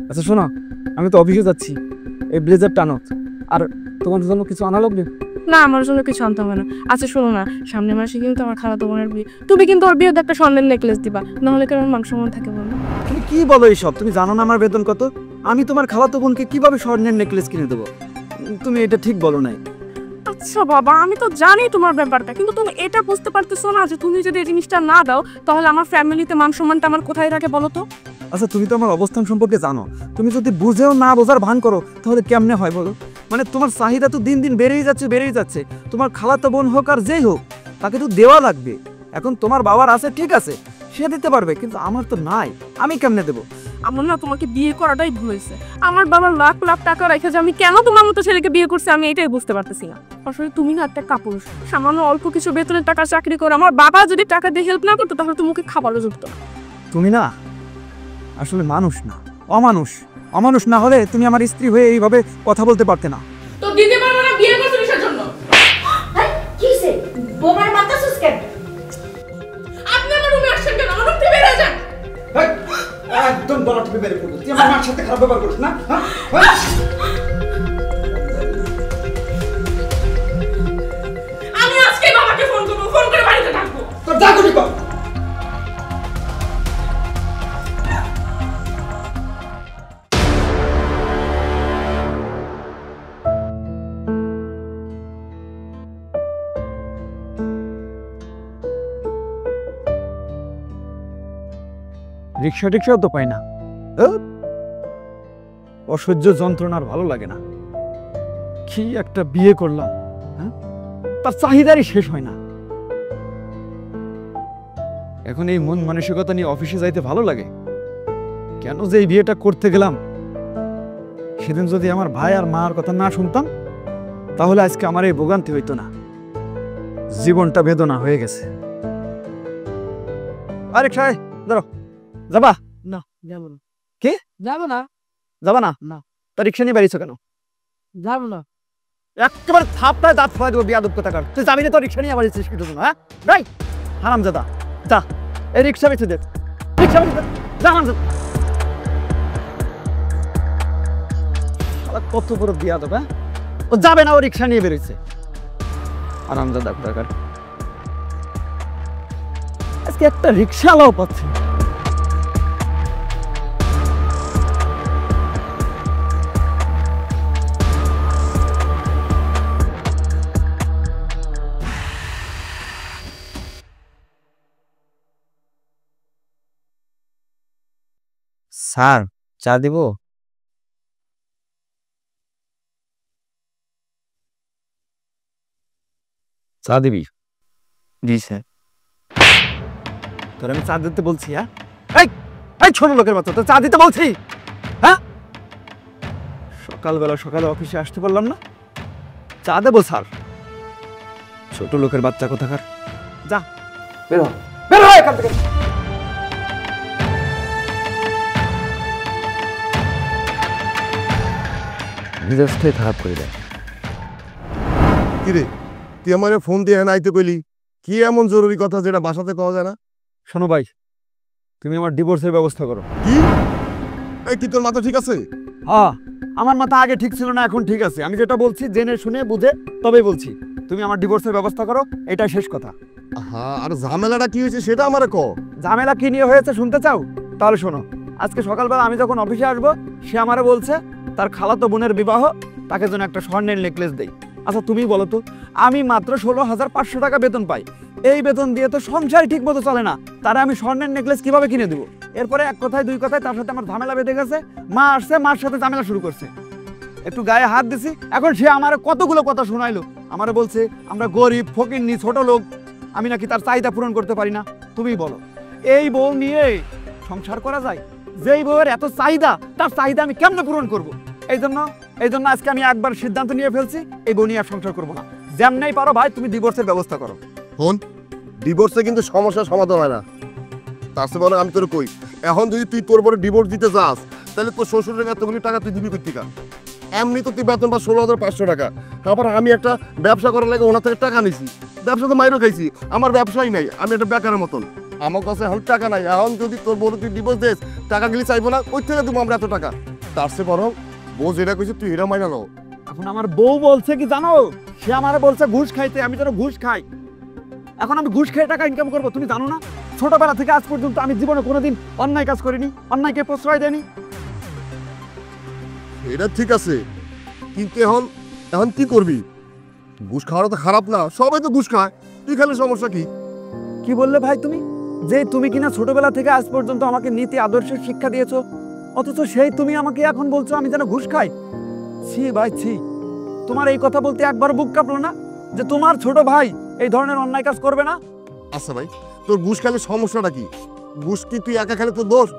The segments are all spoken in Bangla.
আচ্ছা শোনো, আমি তো অফিসে যাচ্ছি, এই ব্লেজার টানো। আর তোমার জন্য কিছু আনা লাগবে? না, আমার জন্য কিছু আনতে হবে না। আচ্ছা শোনো না, সামনের মাসে কিন্তু আমার খালাতো বোনের বিয়ে, তুমি কিন্তু ওর বিয়েতে একটা স্বর্ণের নেকলেস দিবা, নাহলে কেমন মান সম্মান থাকে বলো? তুমি কি বলো এইসব? তুমি জানো না আমার বেতন কত? আমি তোমার খালাতো বোনকে কিভাবে স্বর্ণের নেকলেস কিনে দেবো? তুমি এটা ঠিক বলো নাই। আচ্ছা বাবা, আমি তো জানি তোমার ব্যাপারটা, কিন্তু তুমি এটা বুঝতে পারতেছো না যে তুমি যদি এই জিনিসটা না দাও তাহলে আমার ফ্যামিলিতে মান সম্মানটা আমার কোথায় থাকে বলো তো? আচ্ছা তুমি তো আমার অবস্থান সম্পর্কে জানো, তুমি যদি বুঝেও না বোঝার ভান করো তাহলে কেমনে হয় বলো? মানে তোমার চাহিদা তো দিন দিন বেড়েই যাচ্ছে। তোমার খালাতো বোন হোক আর যেই হোক, তাকে তো দেওয়া লাগবে। এখন তোমার বাবার আছে, ঠিক আছে, সে দিতে পারবে, কিন্তু আমার তো নাই, আমি কেমনে দেবো? আমার না তোমাকে বিয়ে করাটাই ভুল হয়েছে। আমার বাবা লাখ লাখ টাকা রেখে যে আমি কেন তোমার মতো ছেলেকে বিয়ে করছি আমি এটাই বুঝতে পারতেছি না। আসলে তুমি না একটা কাপুরুষ, সামান্য অল্প কিছু বেতনের টাকা চাকরি করে আমার বাবা যদি টাকা দিয়ে হেল্প না করতো তাহলে তোমাকে খাবারও জুটতো না। তুমি না আসলে মানুষ না, অমানুষ না হলে তুমি আমার স্ত্রী হয়ে এইভাবে কথা বলতে পারতে না। তো দিতে পারবো না, বিয়ে করছো কিসের জন্য? কি হইছে? বোমার মারতাছস কেন? আপনি আমার রুমে আসছেন কেন? আমার রুম থেকে বের হয়ে যান। একদম গলা টিপে বের করবো। তুই আমার মার সাথে খারাপ ব্যবহার করিস না? আমি আজকে বাবাকে ফোন করবো, ফোন করে বাড়িতে ডাকবো। তোর যা করবি কর। রিক্সাও তো পাই না। অসহ্য যন্ত্রণার ভালো লাগে না। কি একটা বিয়ে করলাম, হ্যাঁ, তার চাহিদারই শেষ হয় না। এখন এই মন মানসিকতা নিয়ে অফিসে যাইতে ভালো লাগে। কেন যে এই বিয়েটা করতে গেলাম? সেদিন যদি আমার ভাই আর মার কথা না শুনতাম তাহলে আজকে আমার এই ভোগান্তি হইতো না। জীবনটা বেদনা হয়ে গেছে। আরে খায় ধরো, যাবা? না, যাব না। কি? যাব না। যাবা না? না। তা রিক্সা নিয়ে বেরিয়েছো কেন? যাব না। একেবারে থাপটায় দাঁত ফেলাই দেবো বিয়াদব কোথাকার। তুই যাবি না তো রিক্সা নিয়ে বেরিয়েছিস কি জন্য? হ্যাঁ রাই হারামজাদা, যা এই রিক্সা বেঁচে দে, রিক্সা বেঁচে দে, যা হারামজাদা। শালা কত বড় বিয়াদব, হ্যাঁ? ও যাবে না, ও রিক্সা নিয়ে বেরিয়েছে। হারামজাদা কোথাকার। আজকে একটা রিক্সাওয়ালাও পাচ্ছে না। স্যার, চা দিব? চা দিবি? জি স্যার। তোর আমি চা দিতে বলছি? হ্যাঁ এই এই ছোট লোকের মতো তো চা দিতে বলছি? হ্যাঁ, সকালে অফিসে আসতে পারলাম না, চা দেবো স্যার? ছোট লোকের বাচ্চা কোথাকার। যা বের হ, বের হ এখান থেকে। মেজাজটাই খারাপ করে দেয়। কিরে, তুই আমার ফোন দিয়ে আইতে কইলি? কি এমন জরুরি কথা যেটা বাসাতে কওয়া যায় না? শোনো ভাই, তুমি আমার ডিভোর্সের ব্যবস্থা করো। কি? এই কি তোর মাথা ঠিক আছে? হ্যাঁ, আমার মাথা আগে ঠিক ছিল না, এখন ঠিক আছে। আমি যেটা বলছি জেনে শুনে বুঝে তবেই বলছি। তুমি আমার ডিভোর্সের ব্যবস্থা করো, এটাই শেষ কথা। হ্যাঁ, আর ঝামেলাটা কি হয়েছে সেটা আমারে ক। ঝামেলা কি নিয়ে হয়েছে শুনতে চাও? তাহলে শোনো। আজকে সকালবেলা আমি যখন অফিসে আসবো, সে আমারে বলছে তার খালাতো বোনের বিবাহ, তাকে যেন একটা স্বর্ণের নেকলেস দেই। আচ্ছা তুমি বলো তো, আমি মাত্র 16,500 টাকা বেতন পাই। এই বেতন দিয়ে তো সংসার ঠিক মতো চলে না, তারা আমি স্বর্ণের নেকলেস কিভাবে কিনে দেবো? এরপরে এক কথায় দুই কথায় তার সাথে আমার ঝামেলা বেঁধে গেছে। মা আসছে, মার সাথে ঝামেলা শুরু করছে। একটু গায়ে হাত দিছি, এখন সে আমার কতগুলো কথা শোনাইলো। আমারে বলছে আমরা গরিব ফকিন্নি ছোট লোক, আমি নাকি তার চাহিদা পূরণ করতে পারি না। তুমি বলো, এই বউ নিয়ে সংসার করা যায়? যেই বউয়ের এত চাহিদা, তার চাহিদা আমি কেমনে পূরণ করব? এই জন্য আজকে আমি একবার সিদ্ধান্ত নিয়ে ফেলছি, এই বউ নিয়ে আর সংসার করবো না। যেমনই পারো ভাই তুমি ডিভোর্সের ব্যবস্থা করো। ফোন ডিভোর্সে কিন্তু সমস্যার সমাধান হয় না। তার চেয়ে বলে আমি তোর কই, এখন যদি তুই তোর পরে ডিভোর্স দিতে যাস তাহলে তোর শ্বশুরের এতগুলি টাকা তুই দিবি কোথেকে? এমনি তো তুই বেতন বা 16,500 টাকা। আবার আমি একটা ব্যবসা করার লাগে ওনার থেকে টাকা নিছি, ব্যবসা তো মাইরও খাইছি, আমার ব্যবসাই নাই, আমি একটা বেকারের মতন। আমার কাছে এখন টাকা নাই। এখন যদি তোর বড় তুই ডিভোর্স দিস, টাকা গেলে চাইবো না, ওই থেকে দেবো আমরা এত টাকা। তার চেয়ে বরং বউ যেটা কইছে তুই এটা মাইনা নাও। এখন আমার বউ বলছে কি জানো, সে আমারে বলছে ঘুষ খাইতে, আমি যেন ঘুষ খাই। এখন আমি ঘুষ খেয়ে টাকা ইনকাম করবো, তুমি জানো না ছোটবেলা থেকে আজ পর্যন্ত আমি জীবনে কোনোদিন অন্যায় কাজ করিনি, অন্যায়কে প্রশ্রয় দেয়নি। এটা ঠিক আছে, কিন্তু এখন এখন কি করবি? ঘুষ খাওয়াটা তো খারাপ না, সবাই তো ঘুষ খায়, তুই খেলে সমস্যা কি? কি বললে ভাই তুমি? যে তুমি কিনা ছোটবেলা থেকে আজ পর্যন্ত আমাকে নীতি আদর্শের শিক্ষা দিয়েছো, অথচ সেই তুমি আমাকে এখন বলছো আমি যেন ঘুষ খাই? ছি ভাই ছি, তোমার এই কথা বলতে একবার বুক কাঁপলো না যে তোমার ছোট ভাই এই ধরনের অন্যায় কাজ করবে না? আচ্ছা ভাই, তোর ঘুষ খেলে সমস্যাটা কি? ঘুষ কি তুই একা খেলে তোর দোষ?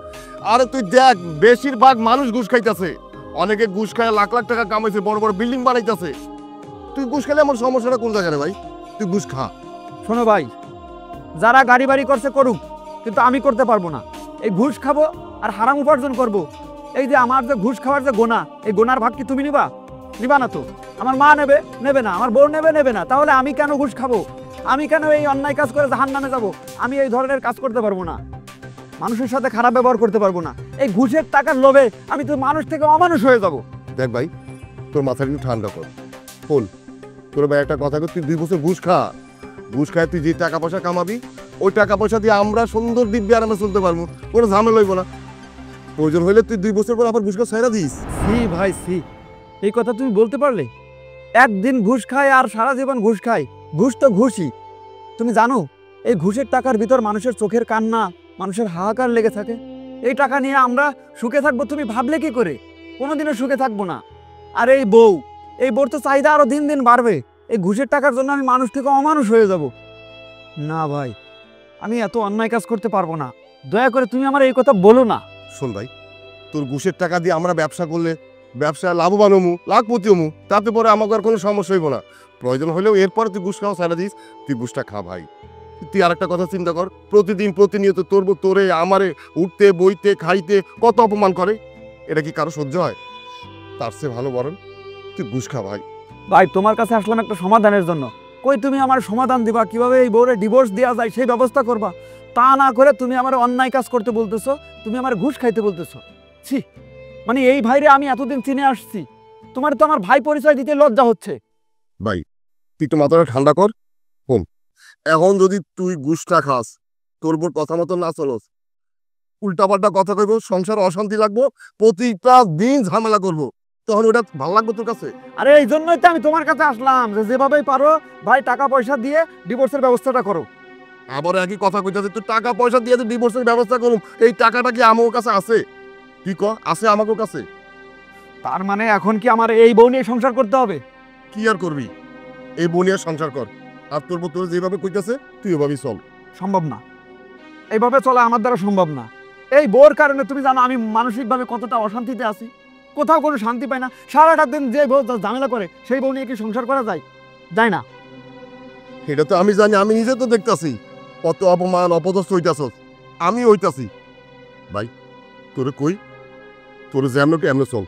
আরে তুই দেখ, বেশিরভাগ মানুষ ঘুষ খাইতেছে, অনেকে ঘুষ খায় লাখ লাখ টাকা কামাইছে, বড় বড় বিল্ডিং বানাইতেছে। তুই ঘুষ খেলে আমার সমস্যাটা কোন জায়গায় রে ভাই? তুই ঘুষ খা। শোনো ভাই, যারা গাড়ি বাড়ি করছে করুক, কিন্তু আমি করতে পারবো না। এই ঘুষ খাবো আর হারাম উপার্জন করব। এই যে আমার যে ঘুষ খাওয়ার যে গোনা, এই গোনার ভাগ কি তুমি নিবা? নিবা না তো। আমার মা নেবে? নেবে না। আমার বউ নেবে? নেবে না। তাহলে আমি কেন ঘুষ খাবো? আমি কেন এই অন্যায় কাজ করে জাহান্নামে যাব? আমি এই ধরনের কাজ করতে পারবো না, মানুষের সাথে খারাপ ব্যবহার করতে পারবো না। এই ঘুষের টাকার লোভে আমি তো মানুষ থেকে অমানুষ হয়ে যাব। দেখ ভাই, তোর মাথাটা একটু ঠান্ডা কর। শোন, তোর ভাই একটা কথা কর, তুই 2 বছর ঘুষ খা। ঘুষ খায় তুই যে টাকা পয়সা কামাবি, ওই টাকা পয়সা দিয়ে আমরা সুন্দর দিব্যি আরামে চলতে পারবো, কোনো ঝামেলা হইব না। প্রয়োজন হইলে তুই 2 বছর পর আবার ঘুষ খাওয়া ছেড়ে দিস। সি ভাই সি, এই কথা তুমি বলতে পারলে? একদিন ঘুষ খায় আর সারা জীবন ঘুষ খায়। ঘুষ তো ঘুষই। তুমি জানো এই ঘুষের টাকার ভিতর মানুষের চোখের কান্না, মানুষের হাহাকার লেগে থাকে। এই টাকা নিয়ে আমরা সুখে থাকবো তুমি ভাবলে কি করে? কোনোদিনও সুখে থাকবো না। আর এই বউর তো চাহিদা আরো দিন দিন বাড়বে। এই ঘুষের টাকার জন্য আমি মানুষ থেকে অমানুষ হয়ে যাব। না ভাই, আমি এত অন্যায় কাজ করতে পারবো না। দয়া করে তুমি আমার এই কথা বলো না। শোন ভাই, তোর ঘুষের টাকা দিয়ে আমরা ব্যবসা করলে ব্যবসা লাভবান হমু, লাখপতি হমু, তাতে পরে আমাকে আর কোনো সমস্যা হইব না। প্রয়োজন হলেও এরপরে তুই ঘুষ খাওয়া ছেড়ে দিস, তুই ঘুষটা খা ভাই। তুই আর একটা কথা চিন্তা কর, প্রতিদিন প্রতিনিয়ত তোরে আমারে উঠতে বইতে খাইতে কত অপমান করে, এটা কি কারো সহ্য হয়? তার চেয়ে ভালো বরং তুই ঘুষ খা ভাই। ভাই তোমার কাছে আসলাম একটা সমাধানের জন্য। কই তুমি আমার সমাধান দিবা, কিভাবে এই বউরে ডিভোর্স দেওয়া যায় সেই ব্যবস্থা করবা। তা না করে তুমি আমার অন্যায় কাজ করতে বলতেছো, তুমি আমার ঘুষ খাইতে বলতেছো। ছি, মানে এই ভাইরে আমি এতদিন চিনে আসছি, তোমার তো আমার ভাই পরিচয় দিতে লজ্জা হচ্ছে। ভাই তুই তো মাথাটা ঠান্ডা কর। হোম, এখন যদি তুই ঘুষটা খাস, তোর বোর কথা মতো না চলস, উল্টাপাল্টা কথা কইব, সংসার অশান্তি লাগবো, প্রতিটা দিন ঝামেলা করবো, তখন ওটা ভালো লাগবে তোর কাছে? আরে এই জন্যই তো আমি তোমার কাছে আসলাম যে যেভাবেই পারো ভাই টাকা পয়সা দিয়ে ডিভোর্সের ব্যবস্থাটা করো। আবার একই কথা কইতাছে, তুই টাকা পয়সা দিয়ে তুই ডিভোর্সের ব্যবস্থা করুম, এই টাকাটা কি আমার কাছে আছে? তুই ক আছে আমাকে কাছে? তার মানে এখন কি আমার এই বউ নিয়ে সংসার করতে হবে? কি আর করবি, এই বোনিয়ার সংসার কর। আর তোর তোর যেভাবে কইতাছে তুই ওভাবেই চল। সম্ভব না, এইভাবে চলা আমার দ্বারা সম্ভব না। এই বউর কারণে তুমি জানো আমি মানসিকভাবে কতটা অশান্তিতে আছি, কোথাও কোনো শান্তি পাই না। সারাটা দিন যে বউ ঝামেলা করে সেই বউ নিয়ে কি সংসার করা যায়? যায় না। এটা তো আমি জানি, আমি নিজে তো দেখতাছি কত অপমান অপদস্থ হইতাছ, আমি হইতাছি। ভাই তোরে কই, তোরে যেমন এমন চল,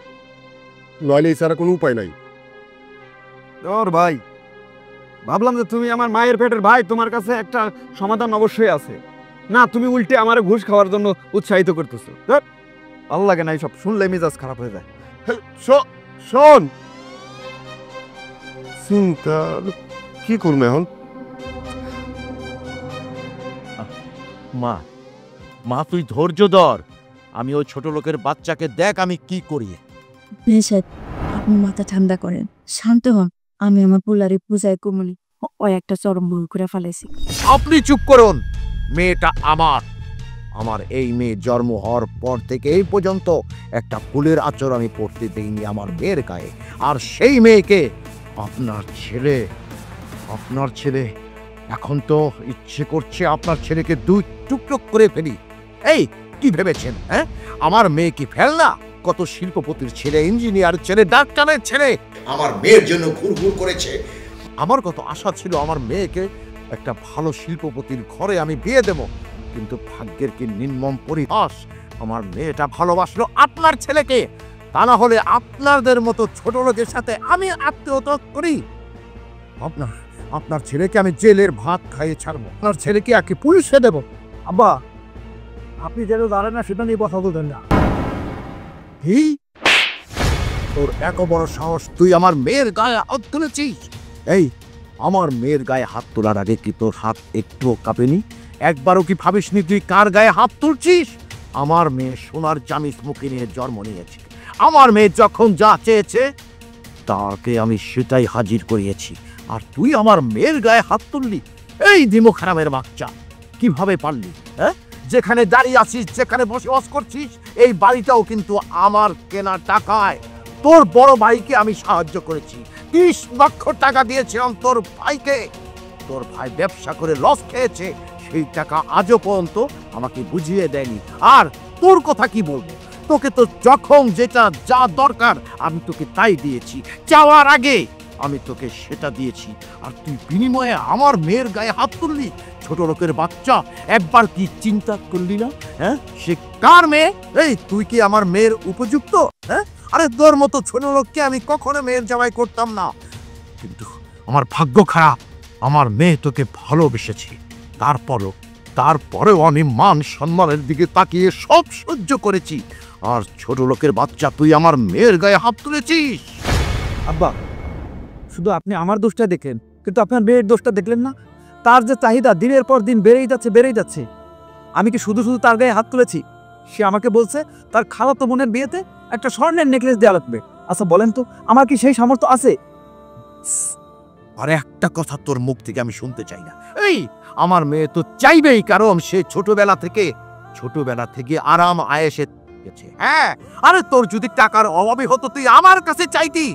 নইলে এছাড়া কোনো উপায় নাই। ওর ভাই, ভাবলাম যে তুমি আমার মায়ের পেটের ভাই, তোমার কাছে একটা সমাধান অবশ্যই আছে। না, তুমি উল্টে আমার ঘুষ খাওয়ার জন্য উৎসাহিত করতেছো। ভালো লাগে না এইসব, শুনলে মেজাজ খারাপ হয়ে যায়। শোন, চিন্তা কি করবো এখন? মা মা তুই ধৈর্য ধর, আমি ওই ছোট লোকের বাচ্চাকে দেখ আমি কি করি। সাহেব, আপনি মাথা ঠান্ডা করেন, শান্ত হন। আমি আমার পোলারে পূজায় কমলি ও একটা চরম ভুল করে ফেলাইছি। আপনি চুপ করুন, মেয়েটা আমার এই মেয়ে জন্ম হওয়ার পর থেকে এই পর্যন্ত একটা ফুলের আচর আমি পড়তে দেইনি আমার মেয়ের গায়ে। আর সেই মেয়েকে আপনার ছেলে এখন তো ইচ্ছে করছে আপনার ছেলেকে 2 টুকরো করে ফেলি। এই কি ভেবেছেন? হ্যাঁ, আমার মেয়ে কি ফেলনা? কত শিল্পপতির ছেলে, ইঞ্জিনিয়ার ছেলে, ডাক্তারের ছেলে আমার মেয়ের জন্য ঘুরঘুর করেছে। আমার কত আশা ছিল আমার মেয়েকে একটা ভালো শিল্পপতির ঘরে আমি বিয়ে দেব, কিন্তু ভাগ্যের কি নির্মম পরিহাস, আমার মেয়েটা ভালোবাসলো আপনার ছেলেকে। তা না হলে আপনাদের মতো ছোট লোকের সাথে আমি আত্মীয়তা করি? আপনার ছেলেকে আমি জেলের ভাত খাইয়ে ছাড়বো, আপনার ছেলেকে একে পুলিশে দেব। আব্বা, আপনি যেন জানেন না সেটা নিয়ে কথা বলতেন না। এই তোর এত বড় সাহস, তুই আমার মেয়ের গায়ে হাত তুলেছিস? এই, আমার মেয়ের গায়ে হাত তোলার আগে কি তোর হাত একটুও কাঁপেনি? একবারও কি ভাবিসনি তুই কার গায়ে হাত তুলছিস? আমার মেয়ে সোনার জামিস মুখে নিয়ে জন্ম নিয়েছে। আমার মেয়ে যখন যা চেয়েছে তাকে আমি সেটাই হাজির করিয়েছি, আর তুই আমার মেয়ের গায়ে হাত তুললি? এই দিমো খারামের বাচ্চা, কিভাবে পারলি? হ্যাঁ, যেখানে দাঁড়িয়ে আছিস, যেখানে বসবাস করছিস, এই বাড়িটাও কিন্তু আমার কেনা টাকায়। তোর বড় ভাইকে আমি সাহায্য করেছি, 30 লক্ষ টাকা দিয়েছিলাম তোর ভাইকে। তোর ভাই ব্যবসা করে লস খেয়েছে, সেই টাকা আজও পর্যন্ত আমাকে বুঝিয়ে দেয়নি। আর তোর কথা কি বলবো? তোকে তো যখন যেটা যা দরকার আমি তোকে তাই দিয়েছি, চাওয়ার আগে আমি তোকে সেটা দিয়েছি, আর তুই বিনিময়ে আমার মেয়ের গায়ে হাত তুললি? ছোট লোকের বাচ্চা, একবার কি চিন্তা করলি না? হ্যাঁ, সে কার মেয়ে? এই, তুই কি আমার মেয়ের উপযুক্ত? হ্যাঁ, আরে তোর মতো ছোট লোককে আমি কখনো মেয়ের জামাই করতাম না। কিন্তু আমার ভাগ্য খারাপ, আমার মেয়ে তোকে ভালোবেসেছে। তারপরেও আমি মান সম্মানের দিকে তাকিয়ে সব সহ্য করেছি, আর ছোট লোকের বাচ্চা তুই আমার মেয়ের গায়ে হাত তুলেছিস। আব্বা, শুধু আপনি আমার দোষটা দেখলেন, কিন্তু আপনার মেয়ের দোষটা দেখলেন না? তার যে চাহিদা দিনের পর দিন বেড়েই যাচ্ছে। আমি কি শুধু তার গায়ে হাত তুলেছি? সে আমাকে বলছে তার খালাতো বোনের বিয়েতে একটা স্বর্ণের নেকলেস দেওয়া লাগবে। আচ্ছা বলেন তো, আমার কি সেই সামর্থ্য আছে? আর একটা কথা তোর মুখ থেকে আমি শুনতে চাই না। এই, আমার মেয়ে তো চাইবেই, কারণ সে ছোটবেলা থেকে আরাম আয়েশে গেছে। হ্যাঁ, আরে তোর যদি টাকার অভাবই হতো তুই আমার কাছে চাইতি,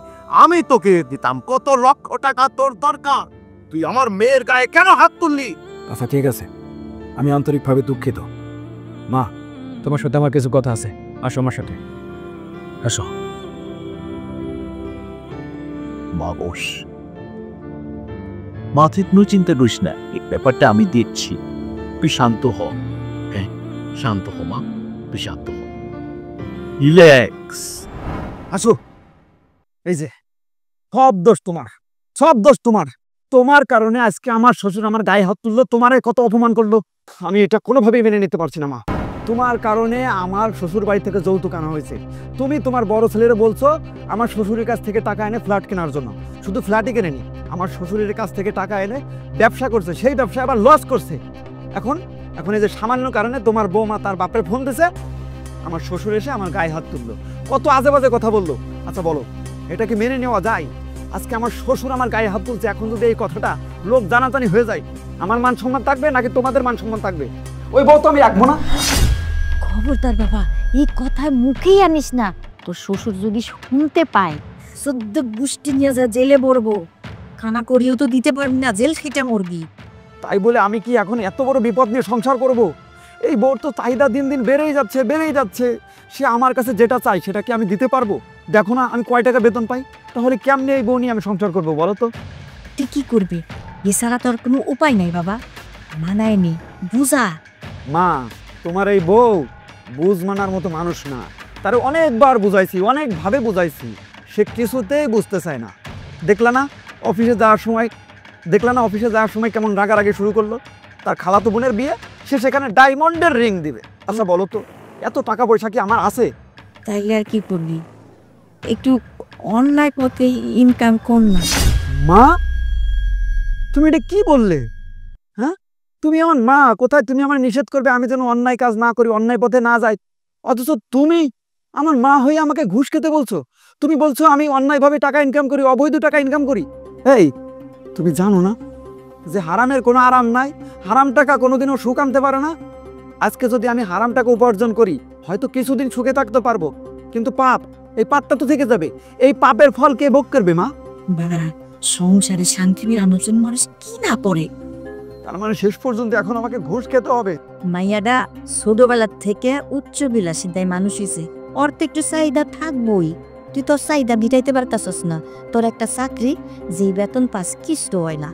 আমি তোকে দিতাম। কত লক্ষ টাকা তোর দরকার, তুই আমার মেয়ের গায়ে কেন হাত তুললি? আচ্ছা ঠিক আছে, আমি আন্তরিকভাবে দুঃখিত। মা, তোমার সাথে আমার কিছু কথা আছে, আসো আমার সাথে, আসো। মা বস, মাথায় কোনো চিন্তা করিস না, এই ব্যাপারটা আমি দেখছি। তুই শান্ত হ। হ্যাঁ, শান্ত হ মা, তুই শান্ত হ, রিল্যাক্স। আসো। এই যে সব দোষ তোমার। তোমার কারণে আজকে আমার শ্বশুর আমার গায়ে হাত তুললো, তোমারে কত অপমান করলো। আমি এটা কোনোভাবেই মেনে নিতে পারছি না মা। তোমার কারণে আমার শ্বশুর বাড়ি থেকে যৌতুক আনা হয়েছে। তুমি তোমার বড় ছেলেরা বলছো আমার শ্বশুরের কাছ থেকে টাকা এনে ফ্ল্যাট কেনার জন্য। শুধু ফ্ল্যাটই কেনেনি, আমার শ্বশুরের কাছ থেকে টাকা এনে ব্যবসা করছে, সেই ব্যবসায় আবার লস করছে। এখন এই যে সামান্য কারণে তোমার বৌমা তার বাপের ফোন দিছে, আমার শ্বশুর এসে আমার গায়ে হাত তুললো, কত আজে বাজে কথা বললো। আচ্ছা বলো, এটা কি মেনে নেওয়া যায়? আজকে আমার শ্বশুর আমার গায়ে হাত তুলছে, এখন যদি এই কথাটা লোক জানাজানি হয়ে যায়, আমার মান সম্মান থাকবে নাকি তোমাদের মান সম্মান থাকবে? ওই বউ তো আমি রাখবো না। খবরদার বাবা, এই কথা মুখেই আনিস না। তোর শ্বশুর যদি শুনতে পায়, সদ্য গুষ্টি নিয়ে যা জেলে পড়বো। খানা করিও তো দিতে পারবি না, জেল খেটে মরবি। তাই বলে আমি কি এখন এত বড় বিপদ নিয়ে সংসার করব? এই বউর তো চাহিদা দিন দিন বেড়েই যাচ্ছে। সে আমার কাছে যেটা চাই সেটা কি আমি দিতে পারবো? দেখো না আমি কয় টাকা বেতন পাই, তাহলে কেমনে এই বউ নিয়ে আমি সংসার করবো বলো তো? তুই কি করবি? এছাড়া তোর কোনো উপায় নাই বাবা। মানায় নি, বুঝা। মা, তোমার এই বউ বুঝ মানার মতো মানুষ না। তারে অনেকবার বুঝাইছি, অনেকভাবে বুঝাইছি, সে কিছুতেই বুঝতে চায় না। দেখলা না অফিসে যাওয়ার সময় কেমন রাগারাগি শুরু করলো। তার খালাতো বোনের বিয়ে, সে সেখানে ডায়মন্ডের রিং দিবে। আচ্ছা বলো তো, এত টাকা পয়সা কি আমার আছে? তাইলে আর কি করবি? একটু অন্যায় পথে ইনকাম কর না। মা, তুমি এটা কি বললে? হ্যাঁ, তুমি আমার মা, কোথায় তুমি আমার নিষেধ করবে আমি যেন অন্যায় কাজ না করি, অন্যায় পথে না যাই, অথচ তুমি আমার মা হয়ে আমাকে ঘুষ খেতে বলছো। তুমি বলছো আমি অন্যায়ভাবে টাকা ইনকাম করি, অবৈধ টাকা ইনকাম করি। এই, তুমি জানো না যে হারামের কোনো আরাম নাই, হারাম টাকা কোনোদিনও সুখ আনতে পারে না। আজকে যদি আমি হারাম টাকা উপার্জন করি, হয়তো কিছুদিন সুখে থাকতে পারবো, কিন্তু এই পাপটা তো থেকে যাবে। এই পাপের ফল কে ভোগ করবে মা? বাবা, সংসারে শান্তি বিরানোর জন্য মানুষ কি না পড়ে। তার মানে শেষ পর্যন্ত এখন আমাকে ঘুষ খেতে হবে? মাইয়াডা ছোটবেলা থেকে উচ্চ বিলাসিতায় মানুষ হয়েছে, ওর তো একটু চাহিদা থাকবই। তুই তোর চাহিদা মিটাইতে পারতাছস না। তোর একটা চাকরি, যে বেতন পাস কিছু হয় না,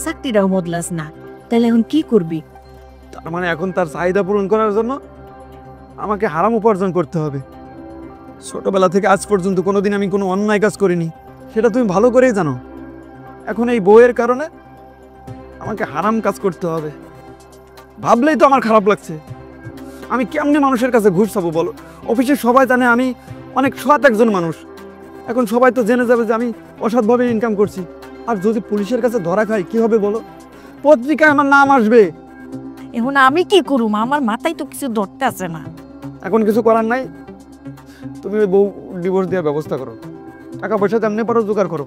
চাকরিটাও বদলাস না, তাহলে এখন কি করবি? তার মানে এখন তার চাহিদা পূরণ করার জন্য আমাকে হারাম উপার্জন করতে হবে। ছোটবেলা থেকে আজ পর্যন্ত কোনোদিন আমি কোনো অন্যায় কাজ করিনি, সেটা তুমি ভালো করেই জানো। এখন এই বউয়ের কারণে আমাকে হারাম কাজ করতে হবে, ভাবলেই তো আমার খারাপ লাগছে। আমি কেমনে মানুষের কাছে ঘুষ চাবো বলো? অফিসে সবাই জানে আমি অনেক সৎ একজন মানুষ, এখন সবাই তো জেনে যাবে যে আমি অসৎভাবে ইনকাম করছি। আর যদি পুলিশের কাছে ধরা খাই কি হবে বলো? পত্রিকায় আমার নাম আসবে। এখন আমি কি করুম? আমার মাথায় তো কিছু ধরতে আছে না। এখন কিছু করার নাই, তুমি ওই বউ ডিভোর্স দেওয়ার ব্যবস্থা করো, টাকা পয়সা যেমনি পারো জোগাড় করো।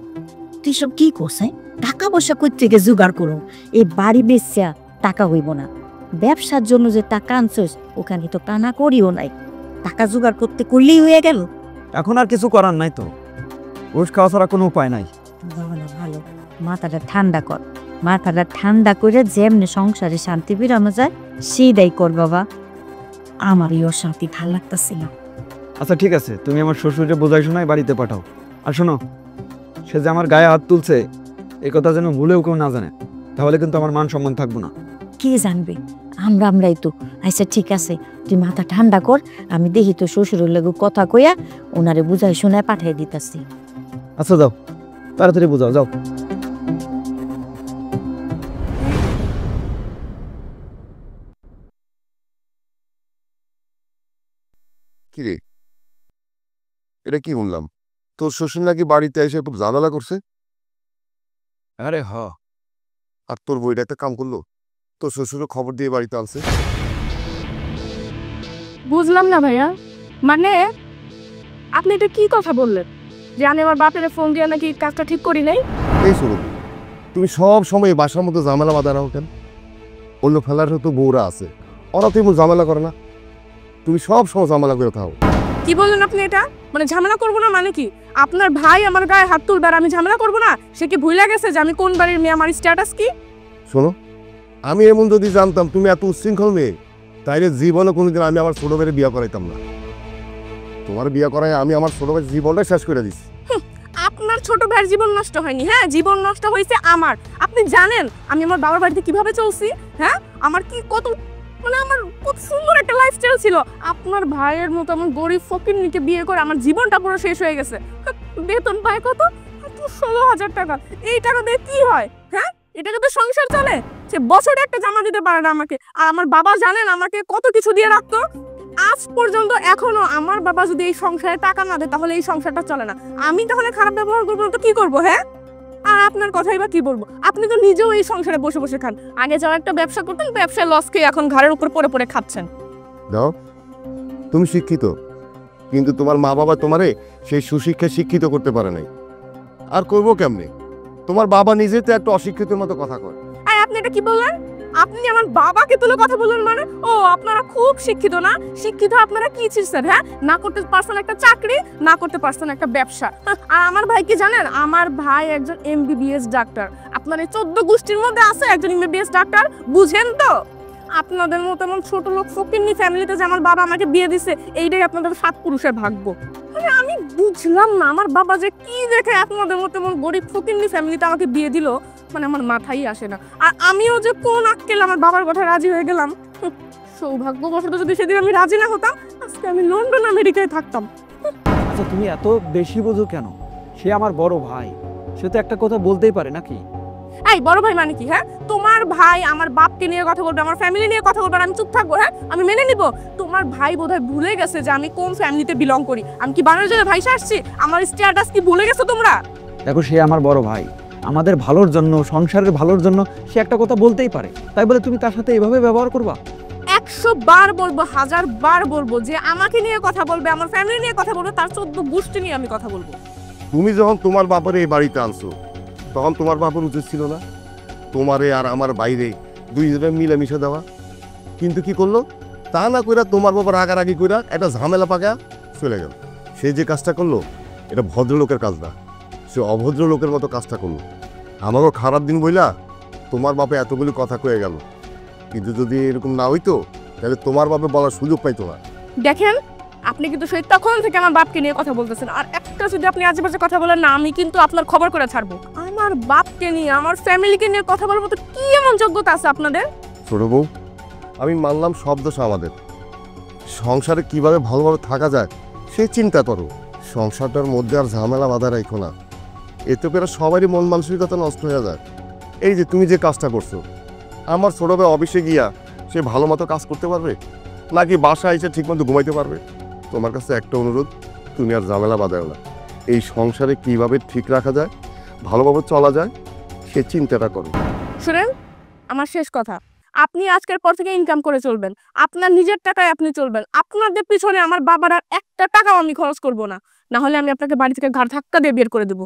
তুই সব কি করছ? টাকা পয়সা কই থেকে জোগাড় করো? এই বাড়ি বেচা টাকা হইব না। ব্যবসার জন্য যে টাকা আনছস ওখানে তো টানা করিও নাই, টাকা জোগাড় করতে করলেই হয়ে গেল। এখন আর কিছু করার নাই তো, ঘুষ খাওয়া ছাড়া কোনো উপায় নাই। ভালো ভালো, মাথাটা ঠান্ডা কর। মাথাটা ঠান্ডা করে যেমনি সংসারে শান্তি বিরানো যায় সেইটাই কর বাবা। আমার এই অশান্তি ভাল লাগতেছে না। আচ্ছা ঠিক আছে, তুমি আমার শ্বশুরকে বোঝাই শোনাই বাড়িতে পাঠাও। আর শোনো, সে যে আমার গায়ে হাত তুলছে এই কথা যেন ভুলেও কেউ না জানে, তাহলে কিন্তু আমার মান সম্মান থাকবো না। কে জানবে? আমরাই তো। আচ্ছা ঠিক আছে, তুই মাথা ঠান্ডা কর, আমি দেখি তো শ্বশুরের লেগে কথা কইয়া ওনারে বুঝাই শোনায় পাঠিয়ে দিতাছি। আচ্ছা যাও, তাড়াতাড়ি বোঝাও, যাও। কি রে, এটা কি শুনলাম? তোর শ্বশুর নাকি বাড়িতে এসে খুব ঝামেলা করছে? আরে হ, আর তোর বইটা একটা কাম করলো, তোর শ্বশুরের খবর দিয়ে বাড়িতে আনছে। বুঝলাম না ভাইয়া, মানে আপনি এটা কি কথা বললেন যে আমি আমার বাপের ফোন দিয়ে নাকি কাজটা ঠিক করি নাই? এই শোনো, তুমি সব সময় বাসার মধ্যে ঝামেলা বাঁধা রাখো কেন? অন্য ফেলার তো বউরা আছে, ওরা তুমি ঝামেলা করে না, তুমি সব সময় ঝামেলা করে থাকো। কি বললেন আপনি এটা? মানে ঝামেলা করবো না মানে কি? আপনার ভাই আমার গায়ে হাত তুলবে আর আমি ঝামেলা করবো না? সে কি ভুলে গেছে যে আমি কোন বাড়ির মেয়ে, আমার স্ট্যাটাস কি? শোনো, আমি এমন যদি জানতাম তুমি এত উচ্ছৃঙ্খল মেয়ে, তাইলে জীবনে কোনোদিন আমি আমার ছোট ভাইয়ের বিয়ে করাইতাম না। তোমার বিয়ে করাই আমি আমার ছোট ভাইয়ের জীবনটাই শেষ করে দিচ্ছি। আপনার ছোট ভাইয়ের জীবন নষ্ট হয়নি, হ্যাঁ জীবন নষ্ট হয়েছে আমার। আপনি জানেন আমি আমার বাবার বাড়িতে কিভাবে চলছি? হ্যাঁ, আমার কি কত, মানে আমার কত সুন্দর একটা লাইফস্টাইল ছিল। আপনার ভাইয়ের মতো আমার গরিব ফকিরনিকে বিয়ে করে আমার জীবনটা পুরো শেষ হয়ে গেছে। বেতন পায় কত? 16,000 টাকা। এই টাকা দিয়ে কি হয়? হ্যাঁ, এটাকে তো সংসার চলে? সে বছরে একটা জামা দিতে পারে না আমাকে। আর আমার বাবা জানেন আমাকে কত কিছু দিয়ে রাখতো। আজ পর্যন্ত এখনো আমার বাবা যদি এই সংসারে টাকা না দেয় তাহলে এই সংসারটা চলে না। আমি তাহলে খারাপ ব্যবহার করবো তো কি করবো? হ্যাঁ, আর আপনার কথাই বা কি বলবো? আপনি তো নিজেও এই সংসারে বসে বসে খান। আগে যাও একটা ব্যবসা করতেন, ব্যবসায় লস খেয়ে এখন ঘাড়ের উপর পড়ে পড়ে খাচ্ছেন। দাও, তুমি শিক্ষিত, কিন্তু তোমার মা বাবা তোমারে সেই সুশিক্ষায় শিক্ষিত করতে পারে নাই। আর করবো কেমনে? তোমার বাবা নিজে তো একটা অশিক্ষিতের মতো কথা কয়। আর আপনি এটা কি বললেন? আপনি আমার বাবাকে তুলে কথা বললেন মানে? ও আপনারা খুব শিক্ষিত না? শিক্ষিত আপনারা কি ছিলেন? হ্যাঁ, না করতে পারছেন একটা চাকরি, না করতে পারছেন একটা ব্যবসা। আর আমার ভাই কি জানেন? আমার ভাই একজন MBBS ডাক্তার। আপনার এই 14 গোষ্ঠীর মধ্যে আছে একজন MBBS ডাক্তার, বুঝেন তো? আপনাদের মতো এমন ছোট লোক ফকিন্নি ফ্যামিলিতে যে আমার বাবা আমাকে বিয়ে দিছে, এইটাই আপনাদের 7 পুরুষের ভাগ্য। মানে আমি বুঝলাম না আমার বাবা যে কি দেখে আপনাদের মতো এমন গরিব ফকিন্নি ফ্যামিলিতে আমাকে বিয়ে দিল, মানে আমার মাথায় আসে না। আর আমিও যে কোন আক্কেল আমার বাবার কথা রাজি হয়ে গেলাম। সৌভাগ্যবশত যদি সেদিন আমি রাজি না হতাম আজকে আমি লন্ডন আমেরিকায় থাকতাম। আচ্ছা তুমি এত বেশি বোঝো কেন? সে আমার বড় ভাই, সে তো একটা কথা বলতেই পারে নাকি? এই বড় ভাই মানে কি? হ্যাঁ, তোমার ভাই আমার বাপকে নিয়ে কথা বলবে, আমার ফ্যামিলি নিয়ে কথা বলবে, আর আমি চুপ থাকবো? হ্যাঁ, আমি মেনে নিব? তোমার ভাই বোধহয় ভুলে গেছে যে আমি কোন ফ্যামিলিতে বিলং করি। আমি কি বানার জন্য ভাইসা আসছি? আমার স্ট্যাটাস কি ভুলে গেছো তোমরা? দেখো, সে আমার বড় ভাই, আমাদের ভালোর জন্য, সংসারের ভালোর জন্য সে একটা কথা বলতেই পারে, তাই বলে তুমি তার সাথে এভাবে ব্যবহার করবা? 100 বার বলবো, 1000 বার বলবো যে আমাকে নিয়ে কথা বলবে, আমার ফ্যামিলি নিয়ে কথা বলবে, তার 14 গোষ্ঠী নিয়ে আমি কথা বলবো। তুমি যখন তোমার বাবার এই বাড়িতে আনছো তখন তোমার বাবার উচিত ছিল না তোমারে আর আমার বাইরে দুইজনে মিলেমিশে দেওয়া? কিন্তু কি করলো? তা না কইরা তোমার বাবা রাগারাগি কইরা একটা ঝামেলা পাকা চলে গেল। সে যে কাজটা করলো এটা ভদ্রলোকের কাজ না, সে অভদ্র লোকের মতো কাজটা করলো। আমারও খারাপ দিন বইলা তোমার বাপে এতগুলি কথা কয়ে গেল, কিন্তু যদি এরকম না হইতো তাহলে তোমার বাপে বলার সুযোগ পাইতো না। দেখেন, আপনি কিন্তু সেই তখন থেকে আমার বাপকে নিয়ে কথা বলতেছেন, আর একটা যদি আপনি আজেবাজে কথা বলেন না আমি কিন্তু আপনার খবর করে ছাড়বো। আমার বাপকে নিয়ে, আমার ফ্যামিলিকে নিয়ে কথা বলার মতো কি এমন যোগ্যতা আছে আপনাদের? ছোট বউ, আমি মানলাম সব দোষ আমাদের, সংসারে কিভাবে ভালোভাবে থাকা যায় সেই চিন্তা করো। সংসারটার মধ্যে আর ঝামেলা বাধা রাখো না, এতে করে সবারই মন মানসিকতা নষ্ট হয়ে যায়। এই যে তুমি যে কাজটা করছো, আমার ছোট ভাই অফিসে গিয়া সে ভালো মতো কাজ করতে পারবে নাকি বাসায় এসে ঠিক মতো ঘুমাইতে পারবে? তোমার কাছে একটা অনুরোধ, তুমি আর ঝামেলা বাঁধাও না। এই সংসারে কিভাবে ঠিক রাখা যায়, ভালোভাবে চলা যায়, সে চিন্তাটা করো। শুনেন, আমার শেষ কথা, আপনি আজকের পর থেকে ইনকাম করে চলবেন, আপনার নিজের টাকায় আপনি চলবেন। আপনাদের পিছনে আমার বাবার আর একটা টাকাও আমি খরচ করব না, না হলে আমি আপনাকে বাড়ি থেকে ঘাড় ধাক্কা দিয়ে বের করে দেবো।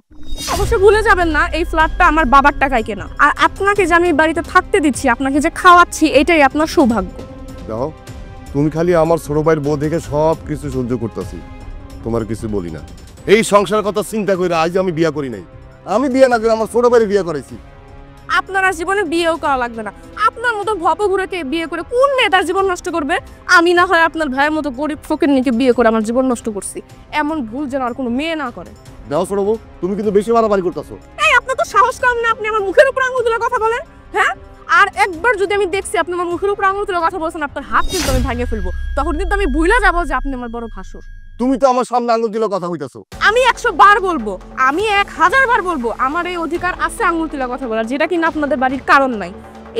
অবশ্যই ভুলে যাবেন না এই ফ্ল্যাটটা আমার বাবার টাকায় কেনা, আর আপনাকে যে আমি বাড়িতে থাকতে দিচ্ছি, আপনাকে যে খাওয়াচ্ছি, এটাই আপনার সৌভাগ্য। দেখো, তুমি খালি আমার ছোট ভাইয়ের বউ দেখে সব কিছু সহ্য করতেছি, তোমার কিছু বলি না। এই সংসারের কথা চিন্তা করে আজ আমি বিয়ে করি নাই, আমি বিয়ে না করে আমার ছোট ভাইয়ের বিয়ে করেছি। আপনার আর জীবনে বিয়েও করা লাগবে না, আপনার মতো ভবঘুরেকে বিয়ে করে কোন মেয়ে তার জীবন নষ্ট করবে? আমি না হয় আপনার ভাইয়ের মতো গরিব ফকিরনিকে বিয়ে করে আমার জীবন নষ্ট করছি, এমন ভুল যেন আর কোনো মেয়ে না করে। দেখো ছোট বউ, তুমি কিন্তু বেশি বাড়াবাড়ি করতেছো। এই আপনার তো সাহস কম না, আপনি আমার মুখের উপর আঙুল তুলে কথা বলেন? হ্যাঁ, আর একবার যদি আমি দেখছি আপনি আমার মুখের উপর আঙুল তুলে কথা বলছেন, আপনার হাত কিন্তু আমি ভাঙিয়ে ফেলবো, তখন কিন্তু আমি ভুলে যাবো যে আপনি আমার বড় ভাসুর। তুমি তো আমার সামনে আঙুল দিলে কথা হইতাছো। আমি 100 বার বলবো, আমি 1000 বার বলবো, আমার এই অধিকার আছে আঙুল তুলে কথা বলার, যেটা কিনা আপনাদের বাড়ির কারণ নাই।